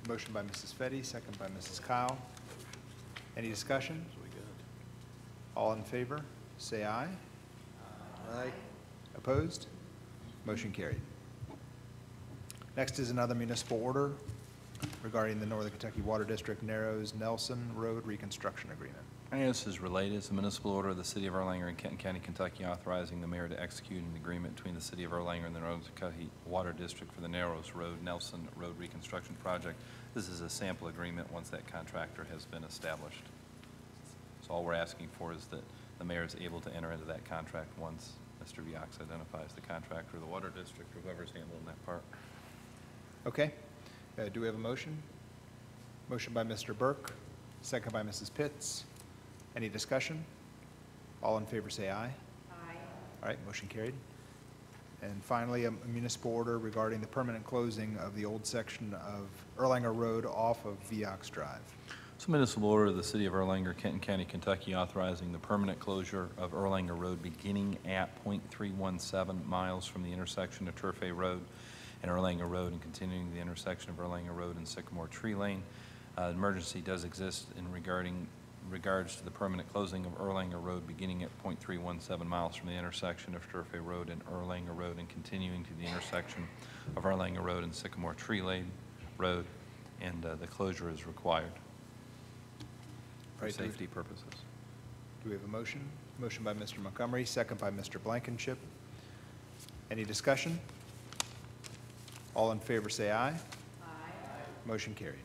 Motion by Mrs. Fetty, second by Mrs. Kyle. Any discussion? All in favor, say aye. Aye. Opposed? Motion carried. Next is another municipal order regarding the Northern Kentucky Water District Narrows Nelson Road Reconstruction Agreement. And this is related. It's a municipal order of the City of Erlanger in Kenton County, Kentucky, authorizing the mayor to execute an agreement between the City of Erlanger and the Northern Kentucky Water District for the Narrows Road Nelson Road Reconstruction Project. This is a sample agreement once that contractor has been established. So all we're asking for is that the mayor is able to enter into that contract once Mr. Viox identifies the contractor, the Water District, or whoever's handling that part. Okay, do we have a motion? Motion by Mr. Burke, second by Mrs. Pitts. Any discussion? All in favor say aye. Aye. All right, motion carried. And finally, a municipal order regarding the permanent closing of the old section of Erlanger Road off of Viox Drive. It's a municipal order of the City of Erlanger, Kenton County, Kentucky, authorizing the permanent closure of Erlanger Road beginning at .317 miles from the intersection of Turfay Road and Erlanger Road and continuing the intersection of Erlanger Road and Sycamore Tree Lane. Emergency does exist in regards to the permanent closing of Erlanger Road beginning at .317 miles from the intersection of Turfay Road and Erlanger Road and continuing to the intersection of Erlanger Road and Sycamore Tree Lane Road, and the closure is required for Right, safety purposes. Do we have a motion? Motion by Mr. Montgomery, second by Mr. Blankenship. Any discussion? All in favor say aye. Aye. Motion carried.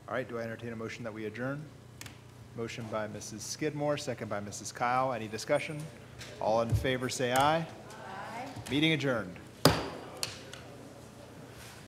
All right, do I entertain a motion that we adjourn? Motion by Mrs. Skidmore, second by Mrs. Kyle. Any discussion? All in favor say aye. Aye. Meeting adjourned.